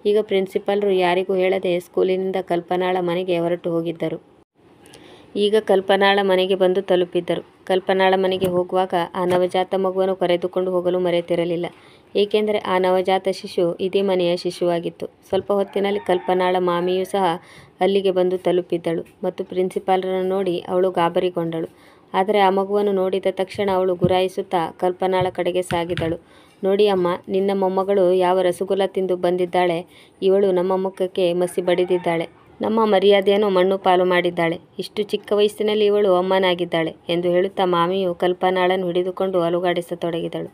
ಈಗ ಪ್ರಿನ್ಸಿಪಾಲ್ರು ಯಾರಿಗೂ ಹೇಳದೆ ಸ್ಕೂಲಿನಿಂದ ಕಲ್ಪನಾಳ ಮನೆಗೆ ಹೊರಟು ಹೋಗಿದ್ದರು. ಈಗ ಕಲ್ಪನಾಳ ಮನೆಗೆ ಬಂದು ತಲುಪಿದ್ದರು. ಕಲ್ಪನಾಳ ಮನೆಗೆ ಹೋಗುವಾಗ ಆ ನವಜಾತ ಮಗುವನ್ನು ಕರೆದುಕೊಂಡು ಹೋಗಲು ಮರೆತಿರಲಿಲ್ಲ, ಏಕೆಂದರೆ ಆ ನವಜಾತ ಶಿಶು ಇದೇ ಮನೆಯ ಶಿಶುವಾಗಿತ್ತು. ಸ್ವಲ್ಪ ಹೊತ್ತಿನಲ್ಲಿ ಕಲ್ಪನಾಳ ಮಾಮಿಯೂ ಸಹ ಅಲ್ಲಿಗೆ ಬಂದು ತಲುಪಿದ್ದಳು ಮತ್ತು ಪ್ರಿನ್ಸಿಪಾಲ್ರನ್ನು ನೋಡಿ ಅವಳು ಗಾಬರಿಗೊಂಡಳು. ಆದರೆ ಆ ಮಗುವನ್ನು ನೋಡಿದ ತಕ್ಷಣ ಅವಳು ಗುರಾಯಿಸುತ್ತಾ ಕಲ್ಪನಾಳ ಕಡೆಗೆ ಸಾಗಿದಳು. ನೋಡಿ ಅಮ್ಮ, ನಿನ್ನ ಮೊಮ್ಮಗಳು ಯಾವ ರಸಗುಲ್ಲ ತಿಂದು ಬಂದಿದ್ದಾಳೆ. ಇವಳು ನಮ್ಮ ಮುಖಕ್ಕೆ ಮಸಿ ಬಡಿದಿದ್ದಾಳೆ. ನಮ್ಮ ಮರ್ಯಾದೆಯನ್ನು ಮಣ್ಣು ಪಾಲು ಮಾಡಿದ್ದಾಳೆ. ಇಷ್ಟು ಚಿಕ್ಕ ವಯಸ್ಸಿನಲ್ಲಿ ಇವಳು ಅಮ್ಮನಾಗಿದ್ದಾಳೆ ಎಂದು ಹೇಳುತ್ತಾ ಮಾಮಿಯು ಕಲ್ಪನಾಳನ್ನು ಹಿಡಿದುಕೊಂಡು ಅಲುಗಾಡಿಸತೊಡಗಿದಳು.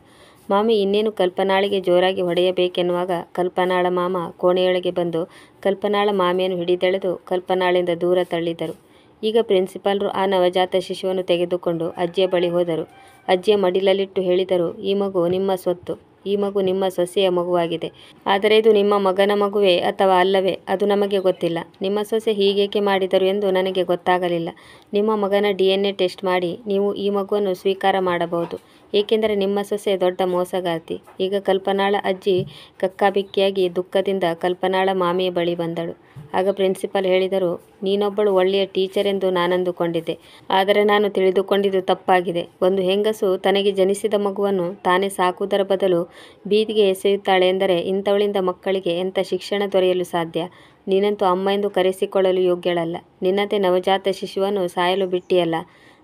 ಮಾಮಿ ಇನ್ನೇನು ಕಲ್ಪನಾಳಿಗೆ ಜೋರಾಗಿ ಹೊಡೆಯಬೇಕೆನ್ನುವಾಗ ಕಲ್ಪನಾಳ ಮಾಮ ಕೋಣೆಯೊಳಗೆ ಬಂದು ಕಲ್ಪನಾಳ ಮಾಮಿಯನ್ನು ಹಿಡಿದೆಳೆದು ಕಲ್ಪನಾಳಿಂದ ದೂರ ತಳ್ಳಿದರು. ಈಗ ಪ್ರಿನ್ಸಿಪಾಲ್ರು ಆ ನವಜಾತ ಶಿಶುವನ್ನು ತೆಗೆದುಕೊಂಡು ಅಜ್ಜಿಯ ಬಳಿ ಹೋದರು. ಅಜ್ಜಿಯ ಮಡಿಲಲ್ಲಿಟ್ಟು ಹೇಳಿದರು, ಈ ಮಗು ನಿಮ್ಮ ಸ್ವತ್ತು. ಈ ಮಗು ನಿಮ್ಮ ಸೊಸೆಯ ಮಗುವಾಗಿದೆ. ಆದರೆ ಇದು ನಿಮ್ಮ ಮಗನ ಮಗುವೇ ಅಥವಾ ಅಲ್ಲವೇ ಅದು ನಮಗೆ ಗೊತ್ತಿಲ್ಲ. ನಿಮ್ಮ ಸೊಸೆ ಹೀಗೇಕೆ ಮಾಡಿದರು ಎಂದು ನನಗೆ ಗೊತ್ತಾಗಲಿಲ್ಲ. ನಿಮ್ಮ ಮಗನ DNA ಟೆಸ್ಟ್ ಮಾಡಿ ನೀವು ಈ ಮಗುವನ್ನು ಸ್ವೀಕಾರ ಮಾಡಬಹುದು, ಏಕೆಂದರೆ ನಿಮ್ಮ ಸೊಸೆ ದೊಡ್ಡ ಮೋಸಗಾರ್ತಿ. ಈಗ ಕಲ್ಪನಾಳ ಅಜ್ಜಿ ಕಕ್ಕಾಬಿಕ್ಕಿಯಾಗಿ ದುಃಖದಿಂದ ಕಲ್ಪನಾಳ ಮಾಮಿಯ ಬಳಿ ಬಂದಳು. ಆಗ ಪ್ರಿನ್ಸಿಪಾಲ್ ಹೇಳಿದರು, ನೀನೊಬ್ಬಳು ಒಳ್ಳೆಯ ಟೀಚರ್ ಎಂದು ನಾನಂದುಕೊಂಡಿದ್ದೆ. ಆದರೆ ನಾನು ತಿಳಿದುಕೊಂಡಿದ್ದು ತಪ್ಪಾಗಿದೆ. ಒಂದು ಹೆಂಗಸು ತನಗೆ ಜನಿಸಿದ ಮಗುವನ್ನು ತಾನೇ ಸಾಕುವುದರ ಬದಲು ಬೀದಿಗೆ ಎಸೆಯುತ್ತಾಳೆ ಎಂದರೆ ಇಂಥವಳಿಂದ ಮಕ್ಕಳಿಗೆ ಎಂಥ ಶಿಕ್ಷಣ ದೊರೆಯಲು ಸಾಧ್ಯ. ನೀನಂತೂ ಅಮ್ಮ ಎಂದು ಕರೆಸಿಕೊಳ್ಳಲು ಯೋಗ್ಯಳಲ್ಲ. ನಿನ್ನದೇ ನವಜಾತ ಶಿಶುವನ್ನು ಸಾಯಲು ಬಿಟ್ಟಿಯಲ್ಲ.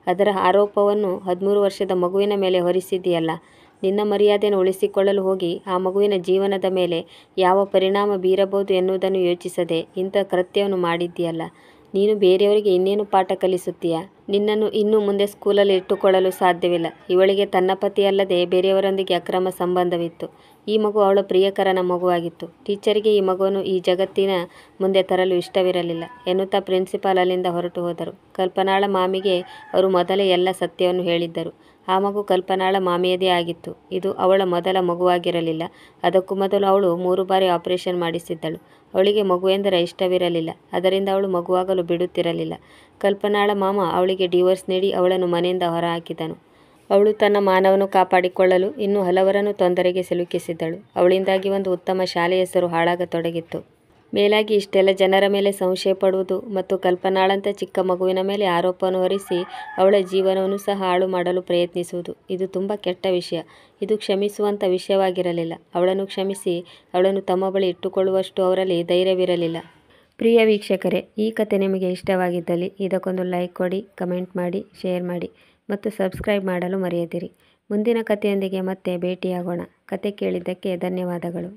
ಅದರ ಆರೋಪವನ್ನು 13 ವರ್ಷದ ಮಗುವಿನ ಮೇಲೆ ಹೊರಿಸಿದ್ದೀಯಲ್ಲ. ನಿನ್ನ ಮರ್ಯಾದೆಯನ್ನು ಉಳಿಸಿಕೊಳ್ಳಲು ಹೋಗಿ ಆ ಮಗುವಿನ ಜೀವನದ ಮೇಲೆ ಯಾವ ಪರಿಣಾಮ ಬೀರಬಹುದು ಎನ್ನುವುದನ್ನು ಯೋಚಿಸದೆ ಇಂಥ ಕೃತ್ಯವನ್ನು ಮಾಡಿದ್ದೀಯಲ್ಲ. ನೀನು ಬೇರೆಯವರಿಗೆ ಇನ್ನೇನು ಪಾಠ ಕಲಿಸುತ್ತೀಯಾ? ನಿನ್ನನ್ನು ಇನ್ನು ಮುಂದೆ ಸ್ಕೂಲಲ್ಲಿ ಇಟ್ಟುಕೊಳ್ಳಲು ಸಾಧ್ಯವಿಲ್ಲ. ಇವಳಿಗೆ ತನ್ನ ಪತಿಯಲ್ಲದೆ ಬೇರೆಯವರೊಂದಿಗೆ ಅಕ್ರಮ ಸಂಬಂಧವಿತ್ತು. ಈ ಮಗು ಅವಳ ಪ್ರಿಯಕರನ ಮಗುವಾಗಿತ್ತು. ಟೀಚರಿಗೆ ಈ ಮಗುವನ್ನು ಈ ಜಗತ್ತಿನ ಮುಂದೆ ತರಲು ಇಷ್ಟವಿರಲಿಲ್ಲ ಎನ್ನುತ್ತಾ ಪ್ರಿನ್ಸಿಪಾಲ್ ಅಲ್ಲಿಂದ ಹೊರಟು ಹೋದರು. ಕಲ್ಪನಾಳ ಮಾಮಿಗೆ ಅವರು ಮೊದಲೇ ಎಲ್ಲ ಸತ್ಯವನ್ನು ಹೇಳಿದ್ದರು. ಆ ಮಗು ಕಲ್ಪನಾಳ ಮಾಮಿಯದೇ ಆಗಿತ್ತು. ಇದು ಅವಳ ಮೊದಲ ಮಗುವಾಗಿರಲಿಲ್ಲ. ಅದಕ್ಕೂ ಮೊದಲು ಅವಳು 3 ಬಾರಿ ಆಪರೇಷನ್ ಮಾಡಿಸಿದ್ದಳು. ಅವಳಿಗೆ ಮಗು ಎಂದರೆ ಇಷ್ಟವಿರಲಿಲ್ಲ. ಅದರಿಂದ ಅವಳು ಮಗುವಾಗಲು ಬಿಡುತ್ತಿರಲಿಲ್ಲ. ಕಲ್ಪನಾಳ ಮಾಮ ಅವಳಿಗೆ ಡಿವೋರ್ಸ್ ನೀಡಿ ಅವಳನ್ನು ಮನೆಯಿಂದ ಹೊರಹಾಕಿದನು. ಅವಳು ತನ್ನ ಮಾನವನ್ನು ಕಾಪಾಡಿಕೊಳ್ಳಲು ಇನ್ನೂ ಹಲವರನ್ನು ತೊಂದರೆಗೆ ಸಿಲುಕಿಸಿದ್ದಳು. ಅವಳಿಂದಾಗಿ ಒಂದು ಉತ್ತಮ ಶಾಲೆಯ ಹೆಸರು ಹಾಳಾಗತೊಡಗಿತ್ತು. ಮೇಲಾಗಿ ಇಷ್ಟೆಲ್ಲ ಜನರ ಮೇಲೆ ಸಂಶಯ ಪಡುವುದು ಮತ್ತು ಕಲ್ಪನಾಳಂಥ ಚಿಕ್ಕ ಮಗುವಿನ ಮೇಲೆ ಆರೋಪವನ್ನು ಹೊರಿಸಿ ಅವಳ ಜೀವನವನ್ನು ಸಹ ಹಾಳು ಮಾಡಲು ಪ್ರಯತ್ನಿಸುವುದು ಇದು ತುಂಬ ಕೆಟ್ಟ ವಿಷಯ. ಇದು ಕ್ಷಮಿಸುವಂಥ ವಿಷಯವಾಗಿರಲಿಲ್ಲ. ಅವಳನ್ನು ಕ್ಷಮಿಸಿ ಅವಳನ್ನು ತಮ್ಮ ಬಳಿ ಇಟ್ಟುಕೊಳ್ಳುವಷ್ಟು ಅವರಲ್ಲಿ ಧೈರ್ಯವಿರಲಿಲ್ಲ. ಪ್ರಿಯ ವೀಕ್ಷಕರೇ, ಈ ಕತೆ ನಿಮಗೆ ಇಷ್ಟವಾಗಿದ್ದಲ್ಲಿ ಇದಕ್ಕೊಂದು ಲೈಕ್ ಕೊಡಿ, ಕಮೆಂಟ್ ಮಾಡಿ, ಶೇರ್ ಮಾಡಿ ಮತ್ತು ಸಬ್ಸ್ಕ್ರೈಬ್ ಮಾಡಲು ಮರೆಯದಿರಿ. ಮುಂದಿನ ಕಥೆಯೊಂದಿಗೆ ಮತ್ತೆ ಭೇಟಿಯಾಗೋಣ. ಕತೆ ಕೇಳಿದ್ದಕ್ಕೆ ಧನ್ಯವಾದಗಳು.